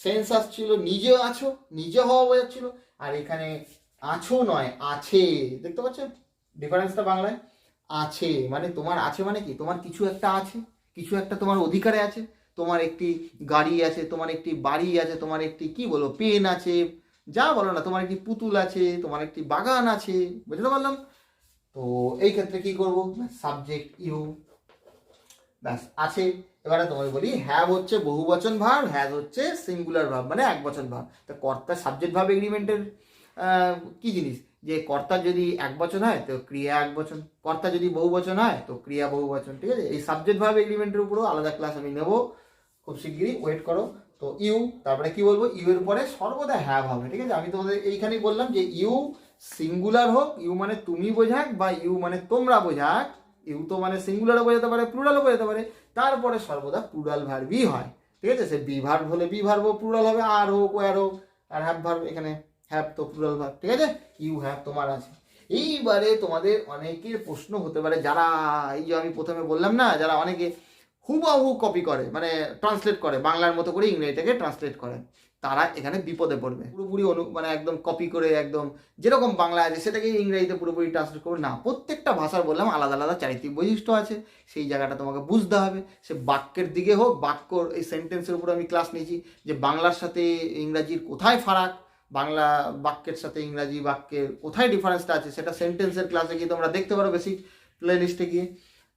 সেন্স আসছিল নিজে আছো, নিজে হওয়া বোঝাচ্ছিল। আর এখানে আছো নয়, আছে। দেখতে পাচ্ছ ডিফারেন্সটা? বাংলায় আছে মানে তোমার আছে মানে কি? তোমার কিছু একটা আছে, কিছু একটা তোমার অধিকারে আছে। তোমার একটি গাড়ি আছে, তোমার একটি বাড়ি আছে, তোমার একটি কি বলবো পেন আছে, যা বলো না, তোমার একটি পুতুল আছে, তোমার একটি বাগান আছে, বুঝতে পারলাম? তো এই ক্ষেত্রে কি করব? সাবজেক্ট ইউ, ব্যাস আছে। এবারে তোমাকে বলি হ্যাভ হচ্ছে বহুবচন ভার্ব, হ্যাজ হচ্ছে সিঙ্গুলার ভার্ব মানে একবচন ভার্ব। তা কর্তা সাবজেক্ট ভার্ব এগ্রিমেন্টের কি জিনিস? যে কর্তা যদি এক বচন হয় তো ক্রিয়া এক বচন, কর্তা যদি বহু বচন হয় তো ক্রিয়া বহু বচন, ঠিক আছে। এই সাবজেক্ট ভার্ব এগ্রিমেন্টের উপরেও আলাদা ক্লাস আমি নেব খুব শিগগিরই, ওয়েট করো। তো ইউ, তারপরে কি বলবো, ইউ এর পরে সর্বদা হ্যাভ হবে, ঠিক আছে। আমি তোমাদের এইখানেই বললাম যে ইউ সিঙ্গুলার হোক, ইউ মানে তুমি বোঝাক, বা ইউ মানে তোমরা বোঝাক, ইউ তো মানে সিঙ্গুলারও বোঝাতে পারে, প্লুরালও বোঝাতে পারে, তারপরে সর্বদা প্লুরাল ভার্বই হয়, ঠিক আছে। সে বি ভার্ব হলে বি ভার্ব প্লুরাল হবে, আর হোক ওয়ার হোক, আর হ্যাভ ভার্ব এখানে হ্যাভ তো প্লুরাল ভার্ব, ঠিক আছে। ইউ হ্যাভ তোমার আছে। এইবারে তোমাদের অনেকের প্রশ্ন হতে পারে, যারা এই যে আমি প্রথমে বললাম না, যারা অনেকে হুবাহু কপি করে, মানে ট্রান্সলেট করে, বাংলার মতো করে ইংরেজিটাকে ট্রান্সলেট করে, তারা এখানে বিপদে পড়বে। পুরোপুরি মানে একদম কপি করে একদম যেরকম বাংলা আছে সেটাকে ইংরেজিতে পুরোপুরি ট্রান্সলেট করবে না। প্রত্যেকটা ভাষার বললাম আলাদা আলাদা চারিত্রিক বৈশিষ্ট্য আছে, সেই জায়গাটা তোমাকে বুঝতে হবে। সে বাক্যের দিকে হোক, বাক্যর এই সেন্টেন্সের উপর আমি ক্লাস নিয়েছি, যে বাংলার সাথে ইংরাজির কোথায় ফারাক, বাংলা বাক্যের সাথে ইংরাজি বাক্যের কোথায় ডিফারেন্সটা আছে, সেটা সেন্টেন্সের ক্লাসে গিয়ে তোমরা দেখতে পারো, বেসিক প্লে লিস্টে গিয়ে।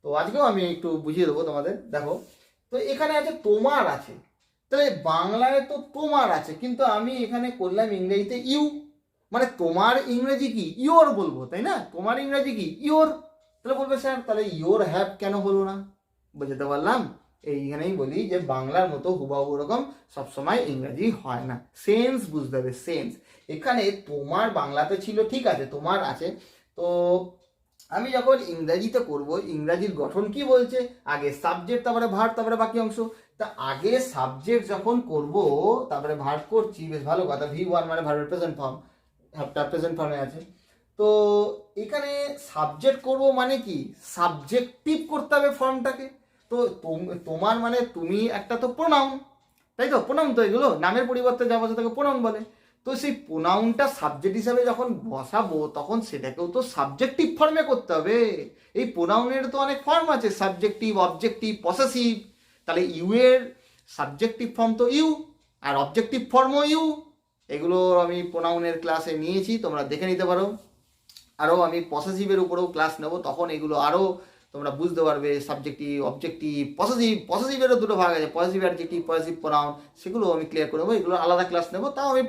তো আজকেও আমি একটু বুঝিয়ে দেবো তোমাদের। দেখো, তো এখানে আছে তোমার আছে, তাহলে বাংলায় তো তোমার আছে, কিন্তু আমি এখানে করলাম ইংরেজিতে ইউ, মানে তোমার ইংরেজি কি, ইয়োর বলবো, তাই না। তোমার ইংরেজি কি, ইয়োর। তাহলে বলবে স্যার তাহলে ইয়োর হ্যাভ কেন হলো না, বুঝতে পারলাম। এইখানেই বলি যে বাংলার মতো হুবাহু ওরকম সবসময় ইংরাজি হয় না, সেন্স বুঝতে হবে, সেন্স। এখানে তোমার বাংলাতে ছিল, ঠিক আছে, তোমার আছে, তো আমি যখন ইংরাজিতে করব, ইংরাজির গঠন কি বলছে, আগে সাবজেক্ট, তারপরে ভার্ব, তারপরে বাকি অংশ। তা আগে সাবজেক্ট যখন করব, তারপরে ভার্ব করছি, বেশ ভালো কথা, V1 মানে ভার্বের প্রেজেন্ট ফর্ম, ভার্বটা প্রেজেন্ট ফর্মে আছে। তো এখানে সাবজেক্ট করব মানে কি, সাবজেক্টিভ করতে হবে ফর্মটাকে। তো তোমার মানে তুমি একটা তো প্রোনাউন, তাই তো, প্রোনাউন তো, এগুলো নামের পরিবর্তে যা বসে তাকে প্রোনাউন বলে। তো সেই প্রোনাউনটা সাবজেক্ট হিসাবে যখন বসাবো, তখন সেটাকেও তো সাবজেক্টিভ ফর্মে করতে হবে। এই প্রোনাউনের তো অনেক ফর্ম আছে, সাবজেক্টিভ, অবজেক্টিভ, পসেসিভ। তাহলে ইউ এর সাবজেক্টিভ ফর্ম তো ইউ, আর অবজেক্টিভ ফর্মও ইউ। এগুলো আমি প্রোনাউনের ক্লাসে নিয়েছি, তোমরা দেখে নিতে পারো। আরও আমি পসেসিভের উপরেও ক্লাস নেব, তখন এগুলো আরও তোমরা বুঝতে পারবে। সাবজেক্টিভ, অবজেক্টিভ, পসেসিভ, পসেসিভেরও দুটো ভাগ আছে, পজিটিভ অ্যাডজেক্টিভ, পজিটিভ প্রোনাউন, সেগুলো আমি ক্লিয়ার করে নেবো। এগুলো আলাদা ক্লাস নেবো, তাও আমি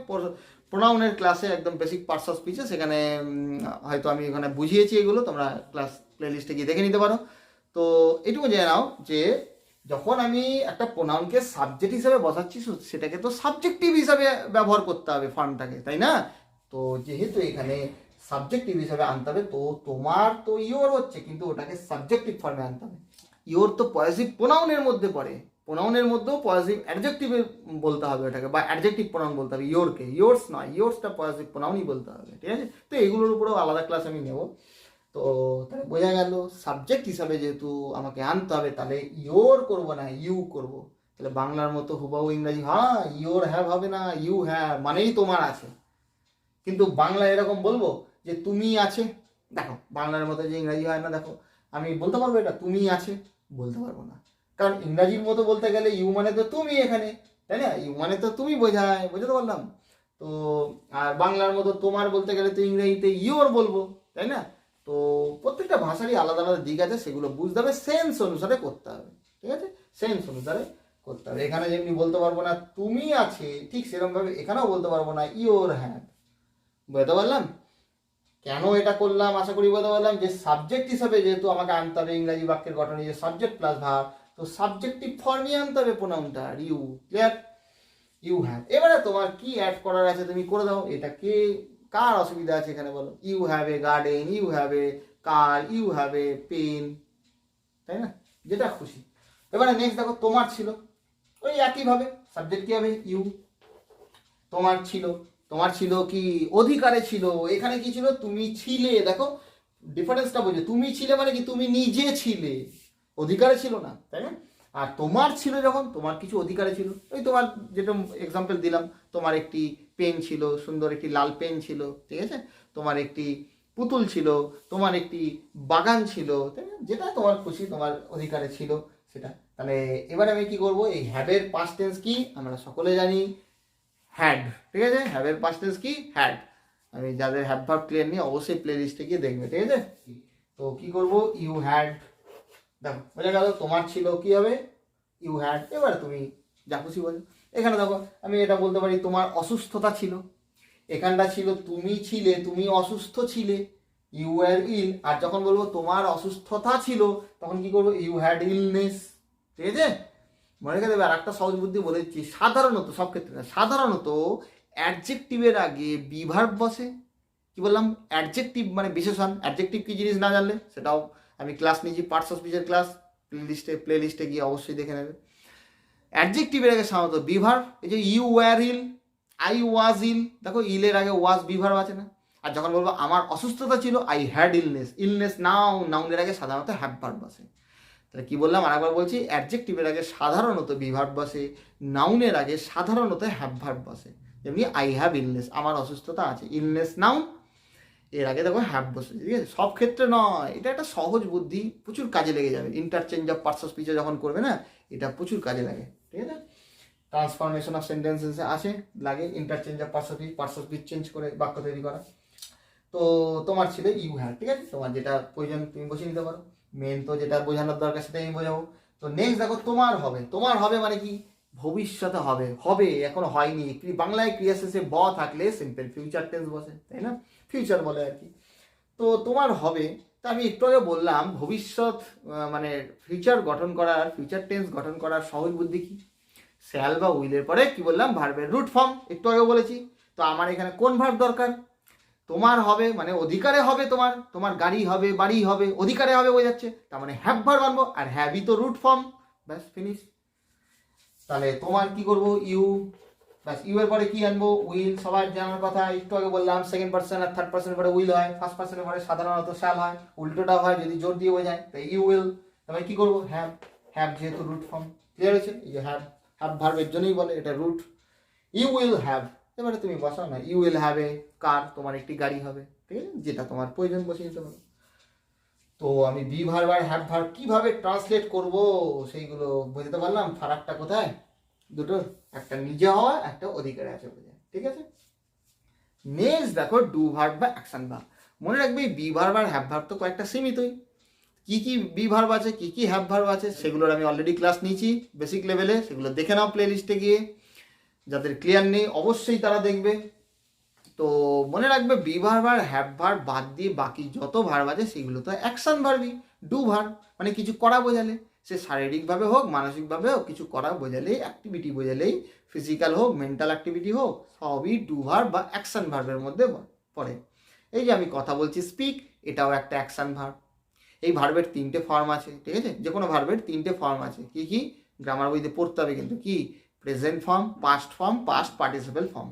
প্রোনাউনের ক্লাসে একদম বেসিক পার্টস অফ স্পিচে সেখানে হয়তো আমি এখানে বুঝিয়েছি, এগুলো তোমরা ক্লাস প্লে লিস্টে গিয়ে দেখে নিতে পারো। তো এটুকু জেনে নাও যে যখন আমি একটা প্রোনাউনকে সাবজেক্ট হিসাবে বসাচ্ছি, সেটাকে তো সাবজেক্টিভ হিসাবে ব্যবহার করতে হবে ফর্মটাকে, তাই না। তো যেহেতু এখানে সাবজেক্টিভ হিসাবে আনতে হবে, তো তোমার তো ইয়োর হচ্ছে, কিন্তু ওটাকে সাবজেক্টিভ ফর্মে আনতে হবে। ইয়োর তো পজিটিভ প্রোনাউনের মধ্যে পড়ে, প্রোনাউনের মধ্যেও পজিটিভ অ্যাডজেক্টিভে বলতে হবে ওটাকে, বা অ্যাডজেক্টিভ প্রোনাউন বলতে হবে ইয়োরকে, ইয়োর্স নয়, ইয়োর্সটা পজিটিভ প্রোনাউনই বলতে হবে, ঠিক আছে। তো এগুলোর উপরেও আলাদা ক্লাস আমি নেব। তো তাহলে বোঝা গেল সাবজেক্ট হিসাবে যেহেতু আমাকে আনতে হবে, তাহলে ইয়োর করবো না, ইউ করব। তাহলে বাংলার মতো হুবাহু ইংরাজি, হ্যাঁ ইয়োর হ্যাভ হবে না, ইউ হ্যাভ মানেই তোমার আছে। কিন্তু বাংলা এরকম বলবো যে তুমি আছে, দেখো বাংলার মতো যে ইংরাজি হয় না, দেখো আমি বলতে পারবো এটা তুমি আছে, বলতে পারবো না, কারণ ইংরাজির মতো বলতে গেলে ইউ মানে তো তুমি এখানে, তাই না, ইউ মানে তো তুমি বোঝায়, বুঝতে পারলাম তো। আর বাংলার মতো তোমার বলতে গেলে তো ইংরেজিতে ইয়োর বলবো, তাই না। তো প্রত্যেকটা ভাষারই আলাদা আলাদা দিক আছে, সেগুলো বুঝতে হবে, সেন্স অনুসারে করতে হবে, ঠিক আছে, সেন্স অনুসারে করতে হবে। এখানে যেমনি বলতে পারবো না তুমি আছে, ঠিক সেরকমভাবে এখানেও বলতে পারবো না ইয়োর হ্যাভ, বুঝতে পারলাম। কেন এটা করলাম, আশা করি বলতে পারলাম, যে সাবজেক্ট হিসাবে যেহেতু আমাকে আনতে হবে ইংরাজি বাক্যের গঠনে, যে সাবজেক্ট প্লাস ভার্ব, তো সাবজেক্টিভ ফর্মই আনতে হবে প্রোনাউনটা, আর ইউ, ক্লিয়ার, ইউ হ্যাভ। এবারে তোমার কি অ্যাড করার আছে তুমি করে দাও, এটা কে কার অসুবিধা আছে এখানে বলো। You have a garden, you have a car, you have a pen, তাই না, যেটা খুশি। এবারে নেক্সট দেখো, তোমার ছিল, ওই একইভাবে সাবজেক্ট কি হবে, ইউ। তোমার ছিল, তোমার ছিল কি অধিকারে ছিল, এখানে কি ছিল, তুমি ছিলে। দেখো ডিফারেন্সটা বোঝো, তুমি ছিলে মানে কি তুমি নিজে ছিলে, অধিকারে ছিল না, তাই না। আর তোমার ছিল যখন, তোমার কিছু অধিকারে ছিল, ওই তোমার যেটা এক্সাম্পল দিলাম, তোমার একটি পেন ছিল, সুন্দর একটি লাল পেন ছিল, ঠিক আছে, তোমার একটি পুতুল ছিল, তোমার একটি বাগান ছিল, তাই না, যেটা তোমার খুশি, তোমার অধিকারে ছিল সেটা। তাহলে এবারে আমি কি করব, এই হ্যাভের পাস্ট টেন্স কি আমরা সকলে জানি, হ্যাড, ঠিক আছে, হ্যাভের পাস্ট টেন্স কি, হ্যাড। আমি যাদের হ্যাভ ভার্ব ক্লিয়ার নিয়ে অবশ্যই প্লে লিস্টে গিয়ে দেখবে, ঠিক আছে। তো কি করব, ইউ হ্যাড, দেখো বোঝা গেল, তোমার ছিল কি হবে, ইউ হ্যাড। এবার তুমি যা খুশি বলো, এখানে দেখো আমি এটা বলতে পারি তোমার অসুস্থতা ছিল, এখানটা ছিল তুমি ছিলে, তুমি অসুস্থ ছিলে, ইউ ওয়্যার ইল। আর যখন বলবো তোমার অসুস্থতা ছিল তখন কি করবো, ইউ হ্যাড ইলনেস। ঠিক আছে, মনে রেখে দেবে। আর একটা সহজ বুদ্ধি বলে দিচ্ছি, সাধারণত, সব ক্ষেত্রে না, সাধারণত অ্যাডজেক্টিভের আগে বি ভার্ব বসে। কি বললাম, অ্যাডজেক্টিভ মানে বিশেষণ। অ্যাডজেক্টিভ কি জিনিস না জানলে সেটাও আমি ক্লাস নিয়েছি, পার্টস অফ স্পিচের ক্লাস, প্লে লিস্টে গিয়ে অবশ্যই দেখে নেবে। অ্যাডজেক্টিভের আগে সাধারণত বি ভার্ব। এই যে you were ill, I was ill, দেখো ইলের আগে ওয়াজ বি ভার্ব আছে না। আর যখন বলবো আমার অসুস্থতা ছিল, আই হ্যাড ইলনেস। ইলনেস নাউনের আগে সাধারণত হ্যাভ ভার্ব বসে। তাহলে কি বললাম, আরেকবার বলছি, অ্যাডজেক্টিভের আগে সাধারণত বি ভার্ব বসে, নাউনের আগে সাধারণত হ্যাভ ভার্ব বসে। যেমনি আই হ্যাভ ইলনেস, আমার অসুস্থতা আছে, ইলনেস নাউন, এর আগে দেখো হ্যাভ বসে। ঠিক আছে, সব ক্ষেত্রে নয়, এটা একটা সহজ বুদ্ধি, প্রচুর কাজে লেগে যাবে। ইন্টারচেঞ্জ অফ পার্টস অফ স্পিচে যখন করবে না, এটা প্রচুর কাজে লাগে। ঠিক আছে, ট্রান্সফরমেশন অফ সেন্টেন্সেসে আছে, লাগে interchange of parts of speech change করে বাক্য তৈরি করা। তো তোমার ছিল ইউ হ্যাভ, ঠিক আছে, তোমার যেটা প্রয়োজন তুমি বসিয়ে নিতে পারো। মেন তো যেটা বোঝানোর দরকার সেটাই আমি বোঝাবো। তো নেক্সট দেখো, তোমার হবে। তোমার হবে মানে কি, ভবিষ্যতে হবে, হবে, এখনো হয়নি। বাংলায় ক্রিয়া শেষে ব থাকলে সিম্পল ফিউচার টেন্স বসে, তাই না, ফিউচার বলে আর কি। তো তোমার হবে, তা আমি একটু আগে বললাম ভবিষ্যৎ মানে ফিউচার গঠন করার, ফিউচার টেন্স গঠন করার সহজ বুদ্ধি কি, শ্যাল বা উইলের পরে কি বললাম, ভার্বের রুট ফর্ম, একটু আগে বলেছি। তো আমার এখানে কোন ভার্ব দরকার, তোমার হবে মানে অধিকারে হবে, তোমার, তোমার গাড়ি হবে, বাড়ি হবে, অধিকারে হবে বোঝাচ্ছে, তার মানে হ্যাভ ভার্ব আনবো, আর হ্যাভই তো রুট ফর্ম, ব্যাস ফিনিশ। তাহলে তোমার কি করবো, ইউ, ব্যাস ইউ এর পরে কি আনবো, উইল। সবার জানার কথা, একটু আগে বললাম সেকেন্ড পার্সন আর থার্ড পার্সনের পরে উইল হয়, ফার্স্ট পার্সনের পরে সাধারণত শ্যাল হয়, উল্টোটা হয় যদি জোর দিয়ে বোঝায়, তাই ইউ উইল। তারপরে কি করবো, হ্যাভ, হ্যাভ যেহেতু রুট ফর্ম, ক্লিয়ার হয়েছে। এই যে হ্যাভ, হ্যাভ ভার্বের জন্যই বলে এটা রুট। ইউ উইল হ্যাভ, এবারে তুমি বসাও না, ইউ উইল হ্যাভ এ কার, তোমার একটি গাড়ি হবে। ঠিক আছে, যেটা তোমার প্রয়োজন বসিয়ে নিতে পারো। তো আমি বি ভার্ব আর হ্যাভ ভার্ব কিভাবে ট্রান্সলেট করব সেইগুলো বুঝতে পারলাম। ফারাকটা কোথায় দুটো, একটা নিজে হওয়া, একটা অধিকারে আছে বোঝায়। ঠিক আছে, নেক্সট দেখো ডু ভার্ব বা অ্যাকশন ভার্ব। মনে রাখবে বি ভার্ব আর হ্যাভ ভার্ব তো কয়েকটা সীমিতই। কি কি বি ভার্ব আছে, কি কি হ্যাভ ভার্ব আছে, সেগুলোর আমি অলরেডি ক্লাস নিয়েছি বেসিক লেভেলে, সেগুলো দেখে নাও প্লে লিস্টে গিয়ে। যাদের ক্লিয়ার নেই অবশ্যই তারা দেখবে। তো মনে রাখবে বি ভার্ব আর হ্যাভ ভার্ব বাদ দিয়ে বাকি যত ভার্ব আছে সেগুলো তো অ্যাকশন ভার্বই। ডু ভার্ব মানে কিছু করা বোঝালে, সে শারীরিকভাবে হোক মানসিকভাবে হোক, কিছু করা বোঝালেই, অ্যাক্টিভিটি বোঝালেই, ফিজিক্যাল হোক মেন্টাল অ্যাক্টিভিটি হোক, সবই ডু ভার্ব বা অ্যাকশন ভার্বের মধ্যে পড়ে। এই যে আমি কথা বলছি স্পিক, এটাও একটা অ্যাকশন ভার্ব। এই ভার্বের তিনটে ফর্ম আছে, ঠিক আছে, যে কোনো ভার্বের তিনটে ফর্ম আছে। কি কি, গ্রামার বইতে পড়তে হবে কিন্তু, কি, present form, past form, past participle form.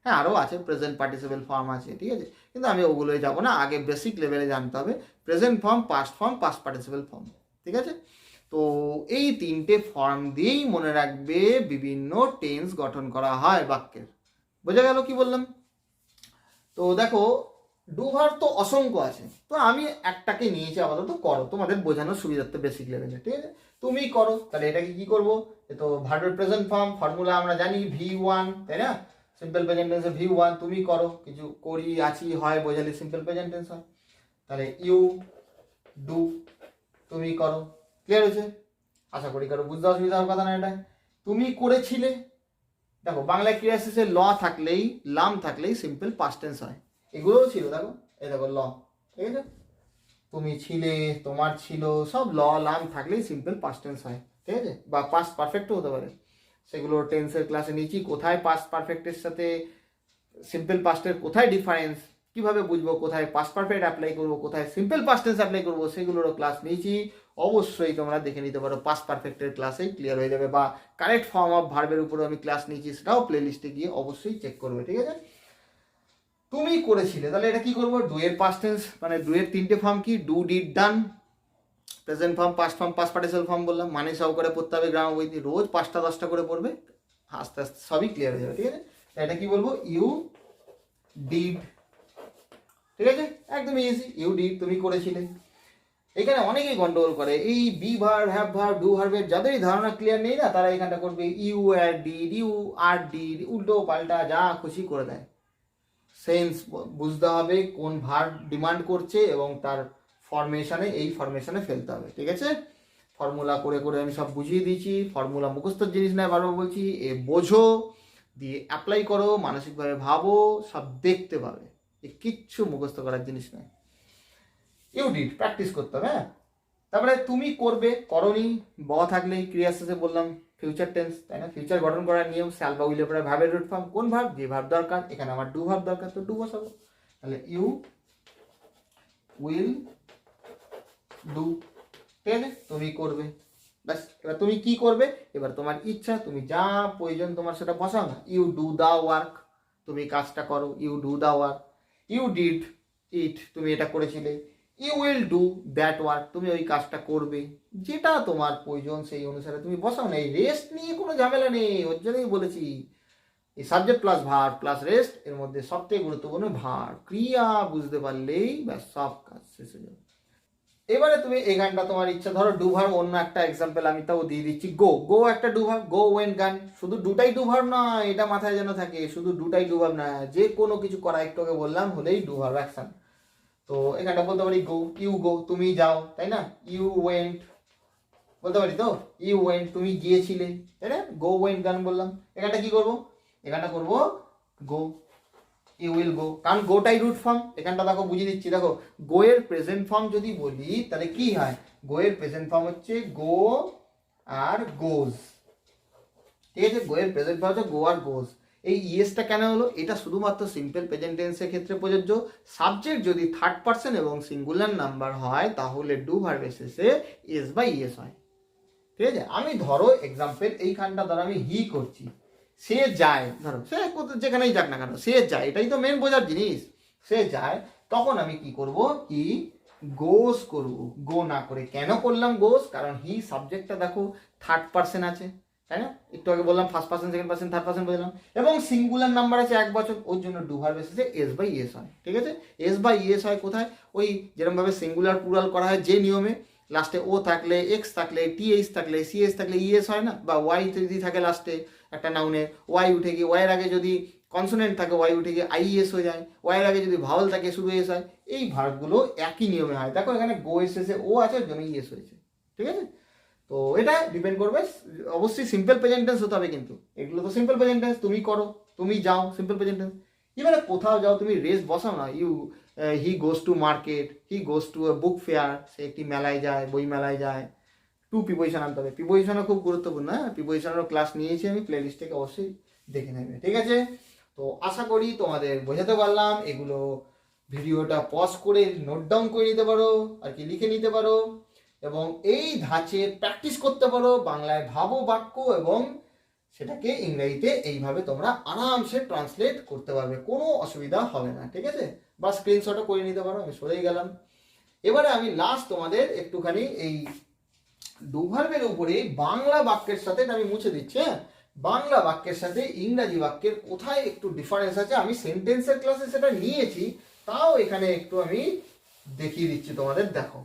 হ্যাঁ, আরও আছে, প্রেজেন্ট পার্টিসিপেল ফর্ম আছে, ঠিক আছে, কিন্তু আমি ওগুলোই যাবো না, আগে বেসিক লেভেলে জানতে হবে present form, past participle form. ঠিক আছে, তো এই তিনটে ফর্ম দিয়েই মনে রাখবে বিভিন্ন টেন্স গঠন করা হয় বাক্যের। বোঝা গেল কি বললাম? তো দেখো ডু ভার্ব তো অসংখ্য আছে, তো আমি একটাকে নিয়েছি আপাতত, করো, তোমাদের বোঝানোর সুবিধার্থে বেসিক লেভেলে। ঠিক আছে, তুমি করো। তাহলে এটাকে কি করবো, এ তো ভার্বের প্রেজেন্ট ফর্ম, ফর্মুলা আমরা জানি V1, তাই না, সিম্পল প্রেজেন্ট টেন্সে V1, তুমি করো, কিছু করি আছি হয় বোঝালে সিম্পল প্রেজেন্ট টেন্স হয়। তাহলে ইউ ডু, তুমি করো। ক্লিয়ার হয়েছে? আশা করি কারো বুঝতে অসুবিধা হওয়ার কথা না এটা। তুমি করেছিলে, দেখো বাংলায় ক্রিয়া শেষে ল থাকলেই, লাম থাকলেই সিম্পল পাস্ট টেন্স হয়। এগুলোও ছিল, দেখো এই দেখো ল, ঠিক আছে, তুমি ছিলে, তোমার ছিল, সব ল লাম থাকলেই সিম্পল পাস্ট টেন্স হয়। ঠিক আছে, বা পাস্ট পারফেক্টও হতে পারে, সেগুলো টেন্সের ক্লাসে নিয়েছি। কোথায় পাস্ট পারফেক্টের সাথে সিম্পল পাস্টের কোথায় ডিফারেন্স, কিভাবে বুঝবো, কোথায় পাস্ট পারফেক্ট অ্যাপ্লাই করবো, কোথায় সিম্পল পাস্ট টেন্স অ্যাপ্লাই করবো, সেগুলোরও ক্লাস নিয়েছি। অবশ্যই তোমরা দেখে নিতে পারো, পাস্ট পারফেক্টের ক্লাসেই ক্লিয়ার হয়ে যাবে, বা কারেক্ট ফর্ম অফ ভার্বের উপরে আমি ক্লাস নিয়েছি, সেটাও প্লে লিস্টে গিয়ে অবশ্যই চেক করবে। ঠিক আছে, তুমি করেছিলে, তাহলে এটা কি করবো, ডু এর পাস্ট টেন্স, মানে ডু এর তিনটে ফর্ম কি, do, did, done, present form, past participle form বললাম, মানে সহকারে পড়তে হবে গ্রামার বই দিয়ে, রোজ 5টা 10টা করে পড়বে, আস্তে আস্তে সবই ক্লিয়ার হয়ে যাবে। ঠিক আছে, এটা কি বলবো, ইউ ডিড। ঠিক আছে, একদম ইজি, ইউ ডিড, তুমি করেছিলে। এখানে অনেকেই গন্ডগোল করে, এই be verb, have verb, do ভার্বের যাদেরই ধারণা ক্লিয়ার নেই না, তারা এখানটা করবে you are did, you are did, উল্টো পাল্টা যা খুশি করে দেয়। সেন্স বুঝতে হবে, কোন ভার্ব ডিমান্ড করছে, এবং তার ফরমেশনে, এই ফরমেশনে ফেলতে হবে। ঠিক আছে, ফর্মুলা করে করে আমি সব বুঝিয়ে দিয়েছি, ফর্মুলা মুখস্থর জিনিস নয়, বারবার বলছি, এ বোঝো, দিয়ে অ্যাপ্লাই করো, মানসিকভাবে ভাবো, সব দেখতে পাবে। কিচ্ছু মুখস্থ করার জিনিস নয়। ইউ ডিড, প্র্যাকটিস করতে হবে। হ্যাঁ, তারপরে তুমি করবে, করনি, থাকলেই ক্রিয়ার শেষে বললাম ফিউচার টেন্স, তাই না? ফিউচার গঠন করার নিয়ম শ্যাল বা উইলের পরে ভার্বের রুট ফর্ম। কোন ভার্ব? যে ভার্ব দরকার। এখানে আমার ডু ভার্ব দরকার, তো ডু বসাবো। তাহলে ইউ উইল ডু, ঠিক আছে? তুমি করবে, ব্যাস। এবার তুমি কি করবে, এবার তোমার ইচ্ছা, তুমি যা প্রয়োজন তোমার সেটা বসাও না। ইউ ডু দ্য ওয়ার্ক, তুমি কাজটা করো, you do the work. You did it, তুমি এটা করেছিলে। You will do that work, তুমি ওই কাজটা করবে। যেটা তোমার প্রয়োজন সেই অনুসারে তুমি বসাও না। এই রেস্ট নিয়ে কোনো ঝামেলা নেই, ওর জন্যই বলেছি এই subject plus verb plus rest, এর মধ্যে সবথেকে গুরুত্বপূর্ণ ভার্ব। ক্রিয়া বুঝতে পারলেই ব্যাস সব কাজ শেষ হয়ে যাবে। এবারে তুমি এই গানটা তোমার ইচ্ছা, ধরো ডু ভার্ব, অন্য একটা এক্সাম্পল আমি তাও দিয়ে দিচ্ছি। গো, গো একটা ডু ভার্ব, গো ওয়েন গান। শুধু দুটাই ডু ভার্ব না, এটা মাথায় যেন থাকে, শুধু দুটাই ডু ভার্ব না, যে কোনো কিছু করা, একটু আগে বললাম, হলেই ডু ভার্ব অ্যাকশন। তো এখানটা বলতে পারি গো, ইউ গো, তুমি যাও, তাই না? ইউ ওয়েন্ট বলতে পারি তো, ইউ ওয়েন্ট, তুমি গিয়েছিলে, তাই না? গো ওয়েন্ট গান বললাম। এখানটা কি করবো, এখানটা করবো গো, ইউ উইল গো, কারণ গোটাই রুট ফর্ম। এখানটা দেখো বুঝিয়ে দিচ্ছি, দেখো গো এর প্রেজেন্ট ফর্ম যদি বলি তাহলে কি হয়, গো এর প্রেজেন্ট ফর্ম হচ্ছে গো আর গোজ, ঠিক আছে? গো এর প্রেজেন্ট ফর্ম হচ্ছে গো আর গোজ। এই ইএসটা কেন হলো, এটা শুধুমাত্র সিম্পল প্রেজেন্ট টেন্সের ক্ষেত্রে প্রযোজ্য। সাবজেক্ট যদি থার্ড পারসন এবং সিঙ্গুলার নাম্বার হয় তাহলে ডু ভার্বের শেষে এস বা ইএস হয়, ঠিক আছে? আমি ধরো এক্সাম্পল এইখানটা ধরো আমি হি করছি, সে যায়, ধরো সে যেখানেই যাক না কেন সে যায়, এটাই তো মেন বোঝার জিনিস। সে যায়, তখন আমি কি করব, হি গোস করব, গো না করে। কেন করলাম গোস, কারণ হি সাবজেক্টটা দেখো থার্ড পারসন আছে, তাই না? একটু আগে বললাম first person, second person, third person বললাম, এবং সিঙ্গুলার নাম্বার আছে এক বছর, ওর জন্য ডু ভার্বের শেষে এস বাই ইএস হয়, ঠিক আছে? এস বাই ইএস হয় কোথায়, ওই যেরকমভাবে সিঙ্গুলার প্লুরাল করা হয় যে নিয়মে, লাস্টে ও থাকলে, এক্স থাকলে, টিএইচ থাকলে, সিএস থাকলে ইএস হয় না, বা ওয়াই যদি থাকে লাস্টে একটা নাউনের, ওয়াই উঠে গিয়ে, ওয়াইয়ের আগে যদি কনসোনেন্ট থাকে ওয়াই উঠে গিয়ে আইএস হয়ে যায়, ওয়াইয়ের আগে যদি ভাওয়াল থাকে শুধু এস হয়। এই ভার্বগুলো একই নিয়মে হয়। দেখো এখানে গো এর শেষে ও আছে, ওর জন্য ইএস হয়েছে, ঠিক আছে? তো এটা ডিপেন্ড করবে, অবশ্যই সিম্পল প্রেজেন্ট টেন্স হতে হবে, কিন্তু এগুলো তো সিম্পল প্রেজেন্ট টেন্স। তুমি করো, তুমি যাও, সিম্পল প্রেজেন্ট টেন্স। এবারে কোথাও যাও, তুমি রেস বসাও না। You he goes to market, he goes to book fair, সে একটি মেলায় যায়, বই মেলায় যায়। টু প্রিপোজিশন আনতে হবে, প্রিপোজিশনও খুব গুরুত্বপূর্ণ। হ্যাঁ, প্রিপোজিশনেরও ক্লাস নিয়েছি আমি, প্লে লিস্ট থেকে অবশ্যই দেখে নেবে, ঠিক আছে? তো আশা করি তোমাদের বোঝাতে পারলাম। এগুলো ভিডিওটা পজ করে নোট ডাউন করে নিতে পারো, আর কি লিখে নিতে পারো, এবং এই ধাঁচে প্র্যাকটিস করতে পারো। বাংলায় ভাবো বাক্য এবং সেটাকে ইংরেজিতে এইভাবে তোমরা আরামসে ট্রান্সলেট করতে পারবে, কোনো অসুবিধা হবে না, ঠিক আছে? বা স্ক্রিনশটও করে নিতে পারো। আমি সরেই গেলাম। এবারে আমি লাস্ট তোমাদের একটুখানি এই ডু ভার্বের উপরে বাংলা বাক্যের সাথে, আমি মুছে দিচ্ছি, হ্যাঁ, বাংলা বাক্যের সাথে ইংরাজি বাক্যের কোথায় একটু ডিফারেন্স আছে। আমি সেন্টেন্সের ক্লাসে সেটা নিয়েছি, তাও এখানে একটু আমি দেখিয়ে দিচ্ছি তোমাদের। দেখো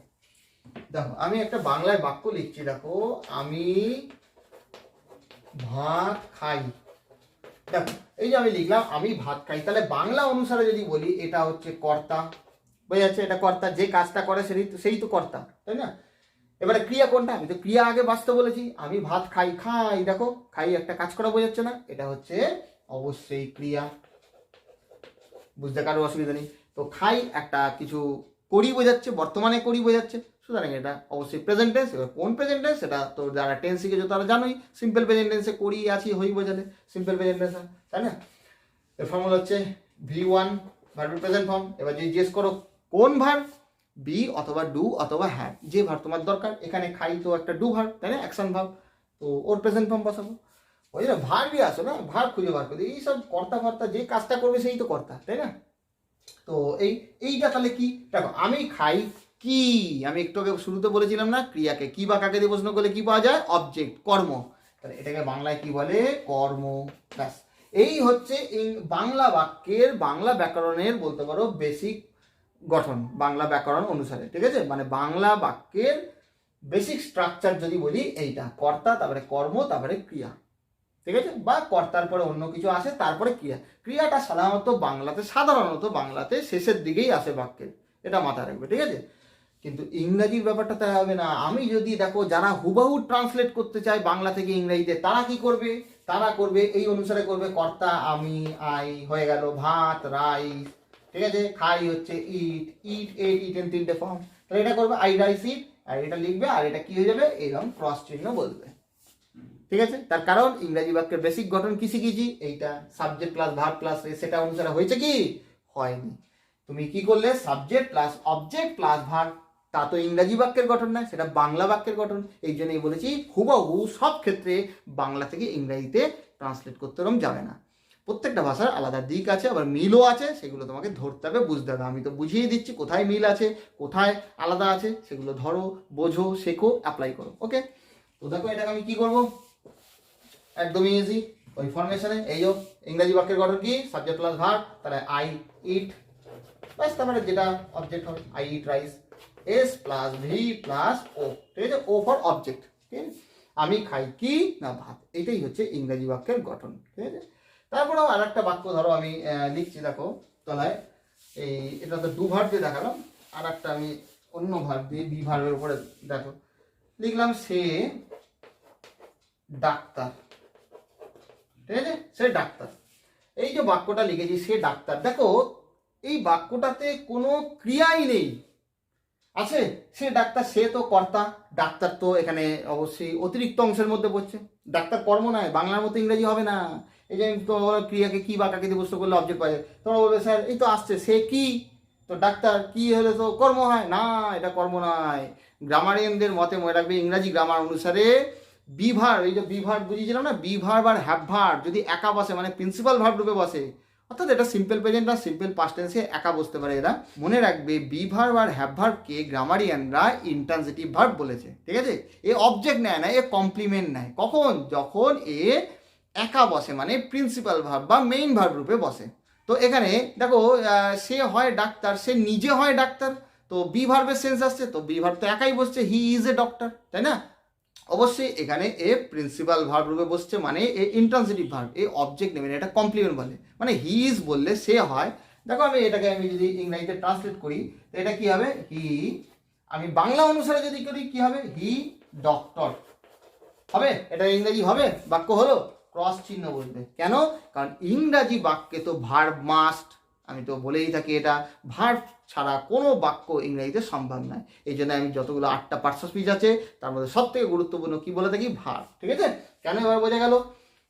দেখো আমি একটা বাংলায় বাক্য লিখছি, দেখো আমি ভাত খাই। দেখো এই যে আমি লিখলাম আমি ভাত খাই, তাহলে বাংলা অনুসারে যদি বলি এটা হচ্ছে কর্তা, বোঝা যাচ্ছে? এটা কর্তা, যে কাজটা করে সেই তো কর্তা, তাই না? এবারে ক্রিয়া কোনটা, আমি তো ক্রিয়া আগে বাঁচতে বলেছি। আমি ভাত খাই, খাই, দেখো খাই একটা কাজ করা বোঝাচ্ছে না, এটা হচ্ছে অবশ্যই ক্রিয়া, বুঝতে কারো অসুবিধা নেই। তো খাই একটা কিছু করি বোঝাচ্ছে, বর্তমানে করি বোঝাচ্ছে, সুতরাং এটা অবশ্যই প্রেজেন্ট টেন্স। এবার কোন প্রেজেন্ট টেন্স, সেটা তো যারা টেন্স শিখেছো তারা জানোই। সিম্পল প্রেজেন্ট টেন্সে করি আছি হই বোঝালে সিম্পল প্রেজেন্ট টেন্স, তাই না? এর ফর্মুলা হচ্ছে V1 ভার্বের প্রেজেন্ট ফর্ম। এবার যদি জিজ্ঞেস করো কোন ভার্ব, বি অথবা ডু অথবা হ্যাভ, যে ভার্ব তোমার দরকার। এখানে খাই তো একটা ডু ভার্ব, তাই না? অ্যাকশন ভার্ব, তো ওর প্রেজেন্ট ফর্ম বসাবো। ওই জন্য ভার্বই আসো না, ভার্ব খুঁজে বার করে, এইসব কর্তা ফর্তা যে কাজটা করবে সেই তো কর্তা, তাই না? তো এইটা তাহলে কি, দেখো আমি খাই কি, আমি একটু আগে শুরুতে বলেছিলাম না, ক্রিয়াকে কি বা কাকে দিয়ে প্রশ্ন করলে কি পাওয়া যায়, অবজেক্ট, কর্ম। তাহলে এটাকে বাংলায় কি বলে, কর্ম। ব্যাস, এই হচ্ছে বাংলা বাক্যের, বাংলা ব্যাকরণের বলতে পারো বেসিক গঠন, বাংলা ব্যাকরণ অনুসারে, ঠিক আছে? মানে বাংলা বাক্যের বেসিক স্ট্রাকচার যদি বলি এইটা, কর্তা, তারপরে কর্ম, তারপরে ক্রিয়া, ঠিক আছে? বা কর্তার পরে অন্য কিছু আসে, তারপরে ক্রিয়া। ক্রিয়াটা সাধারণত বাংলাতে শেষের দিকেই আসে বাক্যের, এটা মাথায় রাখবে, ঠিক আছে? কিন্তু ইংরাজির ব্যাপারটা তাই হবে না। আমি যদি দেখো যারা হুবাহু ট্রান্সলেট করতে চায় বাংলা থেকে ইংরেজিতে, তারা কি করবে, তারা করবে এই অনুসারে করবে, কর্তা আমি, আই হয়ে গেল, ভাত রাইস, ঠিক আছে, খাই হচ্ছে ইট, ইট এট, ইটেন তিনটে ফর্ম, তাহলে এটা করবে আই রাইস ইট, আর এটা লিখবে, আর এটা কি হয়ে যাবে এরকম ক্রস চিহ্ন বলবে, ঠিক আছে। তার কারণ ইংরাজি বাক্যের বেসিক গঠন কি শিখেছি, এইটা সাবজেক্ট প্লাস ভার্ব প্লাস সেটা অনুসারে হয়েছে কি হয়নি, তুমি কি করলে subject plus object plus verb, তা তো ইংরাজি বাক্যের গঠন নয়, সেটা বাংলা বাক্যের গঠন। এই জন্যই বলেছি হুবহু সব ক্ষেত্রে বাংলা থেকে ইংরাজিতে ট্রান্সলেট করতে এরকম যাবে না, প্রত্যেকটা ভাষার আলাদা দিক আছে, আবার মিলও আছে, সেগুলো তোমাকে ধরতে হবে, বুঝতে হবে। আমি তো বুঝিয়ে দিচ্ছি কোথায় মিল আছে কোথায় আলাদা আছে, সেগুলো ধরো, বোঝো, শেখো, অ্যাপ্লাই করো। ওকে, তো দেখো এটাকে আমি কি করব, একদমই ইজি, ওই ফরমেশনে এই যে ইংরাজি বাক্যের গঠন কি সাবজেক্ট প্লাস ভার্ব, তাহলে আই ইট, বাস, তারপরে যেটা অবজেক্ট হবে I eat rice, S plus V plus O, ঠিক আছে, ও ফর অবজেক্ট, ঠিক আছে, আমি খাই কি না ভাত, এটাই হচ্ছে ইংরাজি বাক্যের গঠন, ঠিক আছে। তারপরেও আর একটা বাক্য ধরো আমি লিখছি, দেখো তলায় এই এটা তো ডু ভার্ব দিয়ে দেখালাম, আর একটা আমি অন্য ভার্ব দিয়ে বি ভার্বের উপরে দেখো লিখলাম, সে ডাক্তার, ঠিক আছে, সে ডাক্তার। এই যে বাক্যটা লিখেছি সে ডাক্তার, দেখো এই বাক্যটাতে কোনো ক্রিয়াই নেই, আছে সে ডাক্তার, সে তো কর্তা, ডাক্তার তো এখানে অবশ্যই অতিরিক্ত অংশের মধ্যে পড়ছে, ডাক্তার কর্ম নয়, বাংলার মতো ইংরেজি হবে না। এই যে তোমার ক্রিয়াকে কি বা কাকে দিয়ে বস্তু করলে অবজেক্ট পাওয়া যায়, তোমরা বলবে স্যার এই তো আসছে সে কি, তো ডাক্তার কি হলে তো কর্ম হয় না, এটা কর্ম নয়। গ্রামারিয়ানদের মতে মনে রাখবে ইংরাজি গ্রামার অনুসারে বি ভার্ব, এই যে বি ভার্ব বুঝিয়েছিলাম না, বি ভার্ব আর হ্যাভ ভার্ব যদি একা বসে মানে প্রিন্সিপাল ভার্ব রূপে বসে, অর্থাৎ এটা সিম্পল প্রেজেন্ট আর সিম্পল পাস্ট টেন্সে একা বসতে পারে এরা, মনে রাখবে বি ভার্ব আর হ্যাভ ভার্বকে গ্রামারিয়ানরা ইন্ট্রানজিটিভ ভার্ব বলেছে, ঠিক আছে। এ অবজেক্ট নেয় না, এ কমপ্লিমেন্ট নেয়, কখন, যখন এ একা বসে মানে প্রিন্সিপাল ভার্ব বা মেইন ভার্ব রূপে বসে। তো এখানে দেখো সে হয় ডাক্তার, সে নিজে হয় ডাক্তার, তো বি ভার্বের সেন্স আসছে, তো বি ভার্ব তো একাই বসছে, হি ইজ এ ডক্টর, তাই না। অবশ্যই এখানে এ প্রিন্সিপাল ভার্ব রূপে বসছে মানে এ ইন্ট্রান্সিটিভ ভার্ব, এ অবজেক্ট নেবে না, এটা কমপ্লিমেন্ট বলে, মানে হি ইজ বললে সে হয়। দেখো আমি এটাকে আমি যদি ইংরেজিতে ট্রান্সলেট করি তো এটা কি হবে, হি, আমি বাংলা অনুসারে যদি করি কি হবে, হি ডক্টর হবে, এটা ইংরেজি হবে, বাক্য হলো, ক্রস চিহ্ন বলবে, কেন, কারণ ইংরাজি বাক্যে তো ভার্ব মাস্ট, আমি তো বলেই থাকি এটা, ভার্ব ছাড়া কোনো বাক্য ইংরেজিতে সম্ভব নয়। এই জন্য আমি যতগুলো 8টা পার্টস অফ স্পিচ আছে তার মধ্যে সব থেকে গুরুত্বপূর্ণ কি বলে থাকি, ভার্ব, ঠিক আছে। কেন এবার বোঝা গেল,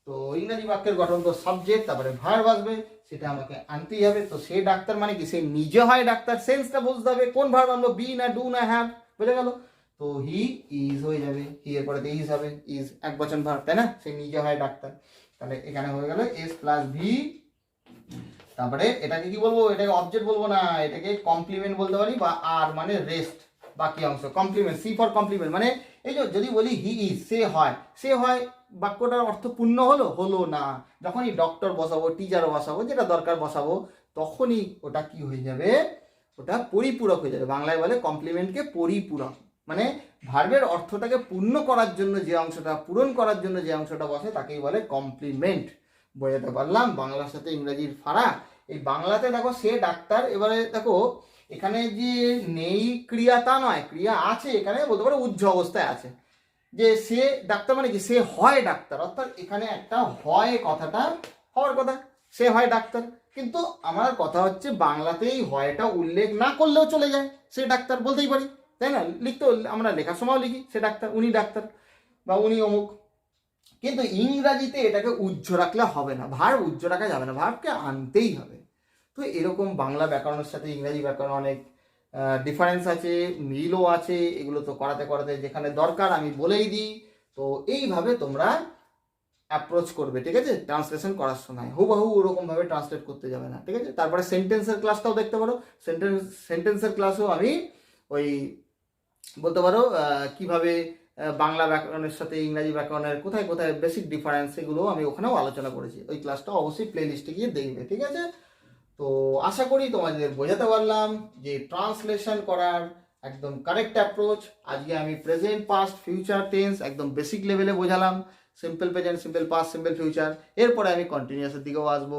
তো ইংরাজি বাক্যের গঠন তো সাবজেক্ট তারপরে ভার্ব আসবে, সেটা আমাকে আনতেই হবে। তো সে ডাক্তার মানে কি, সে নিজে হয় ডাক্তার, সেন্সটা বুঝতে হবে, কোন ভার্ব আনবো, বি না ডু না হ্যাভ, বোঝা গেল। তো হি ইজ হয়ে যাবে, হি এর পরে ইজ হবে, ইজ এক বচন ভার্ব, তাই না, সে নিজে হয় ডাক্তার, তাহলে এখানে হয়ে গেল এস প্লাস ভি, তারপরে এটাকে কি বলবো, এটাকে অবজেক্ট বলবো না, এটাকে কমপ্লিমেন্ট বলতে পারি, বা আর মানে রেস্ট, বাকি অংশ কমপ্লিমেন্ট, সি ফর কমপ্লিমেন্ট, মানে এই যে যদি বলি হি ইজ, সে হয়, সে হয়, বাক্যটার অর্থ পূর্ণ হলো, হলো না, যখনই ডক্টর বসাবো, টিচারও বসাবো, যেটা দরকার বসাবো, তখনই ওটা কি হয়ে যাবে, ওটা পরিপূরক হয়ে যাবে। বাংলায় বলে কমপ্লিমেন্টকে পরিপূরক, মানে ভার্বের অর্থটাকে পূর্ণ করার জন্য যে অংশটা, পূরণ করার জন্য যে অংশটা বসে তাকেই বলে কমপ্লিমেন্ট। বোঝাতে পারলাম বাংলার সাথে ইংরেজির ফারাক। এই বাংলাতে দেখো সে ডাক্তার, এবারে দেখো এখানে যে নেই ক্রিয়া তা নয়, ক্রিয়া আছে, এখানে বলতে পারো উজ্জ অবস্থায় আছে, যে সে ডাক্তার মানে কি, সে হয় ডাক্তার, অর্থাৎ এখানে একটা হয় কথাটা হওয়ার কথা, সে হয় ডাক্তার, কিন্তু আমার কথা হচ্ছে বাংলাতেই হয়টা উল্লেখ না করলেও চলে যায়, সে ডাক্তার বলতেই পারি, তাই না, লিখতে আমরা লেখার সময়ও লিখি সে ডাক্তার, উনি ডাক্তার বা উনি অমুক, কিন্তু ইংরাজিতে এটাকে উজ্জ্ব রাখলে হবে না, ভার্ব উজ্জ্ব রাখা যাবে না, ভার্বকে আনতেই হবে। তো এরকম বাংলা ব্যাকরণের সাথে ইংরাজি ব্যাকরণ অনেক ডিফারেন্স আছে, মিলও আছে, এগুলো তো করাতে করাতে যেখানে দরকার আমি বলেই দিই। তো এইভাবে তোমরা অ্যাপ্রোচ করবে, ঠিক আছে, ট্রান্সলেশন করার সময় হুবহু ওরকমভাবে ট্রান্সলেট করতে যাবে না, ঠিক আছে। তারপরে সেন্টেন্সের ক্লাসটাও দেখতে পারো, সেন্টেন্সের ক্লাসও আমি ওই বলতে পারো কিভাবে বাংলা ব্যাকরণের সাথে ইংরাজি ব্যাকরণের কোথায় কোথায় বেসিক ডিফারেন্স, এগুলো আমি ওখানেও আলোচনা করেছি, ওই ক্লাসটা অবশ্যই প্লে লিস্টে গিয়ে দেখবে, ঠিক আছে। তো আশা করি তোমাদের বোঝাতে পারলাম যে ট্রান্সলেশন করার একদম কারেক্ট অ্যাপ্রোচ। আজকে আমি প্রেজেন্ট, পাস্ট, ফিউচার টেন্স একদম বেসিক লেভেলে বোঝালাম, simple present, simple past, simple future, এরপরে আমি কন্টিনিউয়াসের দিকেও আসবো,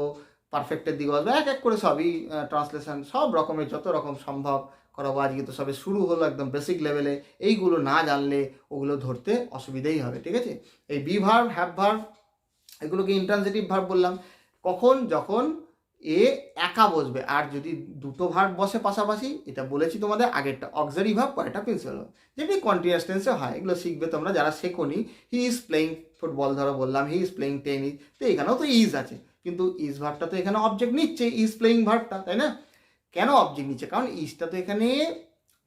পারফেক্টের দিকেও আসবো, এক এক করে সবই ট্রান্সলেশন সব রকমের যত রকম সম্ভব করাবো। আজকে তো সবে শুরু হলো একদম বেসিক লেভেলে, এইগুলো না জানলে ওগুলো ধরতে অসুবিধেই হবে, ঠিক আছে। এই বি ভার্ব, হ্যাভ ভার্ব, এগুলোকে ইন্ট্রানজিটিভ ভার্ব বললাম। কখন? যখন এ একা বসবে। আর যদি দুটো ভার্ব বসে পাশাপাশি, এটা বলেছি তোমাদের আগেরটা অক্সিলারি ভার্ব, পরেরটা প্রিন্সিপাল ভার্ব, যেটি কন্টিনিউয়াস টেন্সে হয়। এগুলো শিখবে তোমরা যারা শেখোনি। হি ইজ প্লেইং ফুটবল ধরো বললাম, হি ইজ প্লেইং টেনিস, তো এখানেও তো ইজ আছে, কিন্তু ইজ ভার্বটা তো এখানে অবজেক্ট নিচ্ছে, ইজ প্লেইং ভার্বটা, তাই না? কেন অবজেক্ট নিচ্ছে? কারণ ইজটা তো এখানে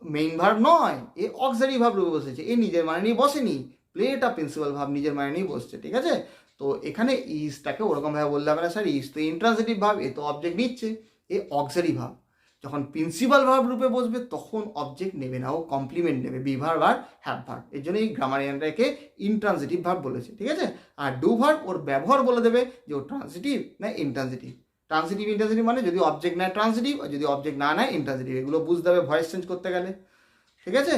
মেইন ভার্ব নয়, এ অক্সিলারি ভার্ব রূপে বসেছে, এ নিজের মানে নিয়ে বসেনি। প্লেটা প্রিন্সিপাল ভার্ব, নিজের মানে নিয়ে বসছে, ঠিক আছে? তো এখানে ইজটাকে ওরকমভাবে বললে হবে না, স্যার ইজ তো ইন্ট্রান্সিটিভ ভার্ব, এ তো অবজেক্ট নিচ্ছে, এ অক্সিলারি ভার্ব। যখন প্রিন্সিপাল ভার্ব রূপে বসবে তখন অবজেক্ট নেবে না, ও কমপ্লিমেন্ট নেবে, বি ভার্ব আর হ্যাভ ভার্ব। এর জন্য এই গ্রামারিয়ানরা একে ইন্ট্রান্সিটিভ ভার্ব বলেছে, ঠিক আছে? আর ডু ভার্ব ওর ব্যবহার বলে দেবে যে ও ট্রান্সিটিভ না ইন্ট্রান্সিটিভ। ট্রান্সিটিভ ইন্ট্রান্সিটিভ মানে যদি অবজেক্ট নেয় ট্রান্সিটিভ, আর যদি অবজেক্ট না নেয় ইন্ট্রান্সিটিভ। এগুলো বুঝতে হবে ভয়েস চেঞ্জ করতে গেলে, ঠিক আছে?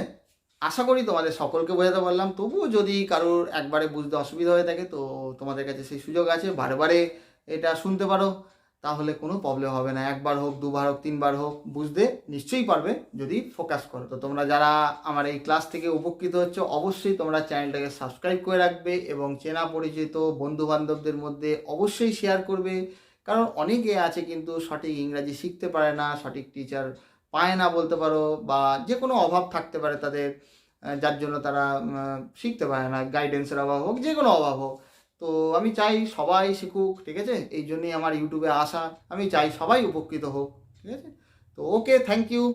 আশা করি তোমাদের সকলকে বোঝাতে পারলাম। তবুও যদি কারোর একবারে বুঝতে অসুবিধা হয়ে থাকে, তো তোমাদের কাছে সেই সুযোগ আছে, বারে বারে এটা শুনতে পারো, তাহলে কোনো প্রবলেম হবে না। একবার হোক, দুবার হোক, তিনবার হোক, বুঝতে নিশ্চয়ই পারবে যদি ফোকাস করো। তো তোমরা যারা আমার এই ক্লাস থেকে উপকৃত হচ্ছে, অবশ্যই তোমরা চ্যানেলটাকে সাবস্ক্রাইব করে রাখবে এবং চেনা পরিচিত বন্ধু বান্ধবদের মধ্যে অবশ্যই শেয়ার করবে। কারণ অনেকে আছে কিন্তু সঠিক ইংরাজি শিখতে পারে না, সঠিক টিচার পায় না বলতে পারো, বা যে কোনো অভাব থাকতে পারে তাদের, যার জন্য তারা শিখতে পারে না, গাইডেন্সের অভাব হোক, যে কোনো অভাব হোক। তো আমি চাই সবাই শিখুক, ঠিক আছে? এই জন্যই আমার ইউটিউবে আসা, আমি চাই সবাই উপকৃত হোক, ঠিক আছে? তো ওকে, থ্যাংক ইউ।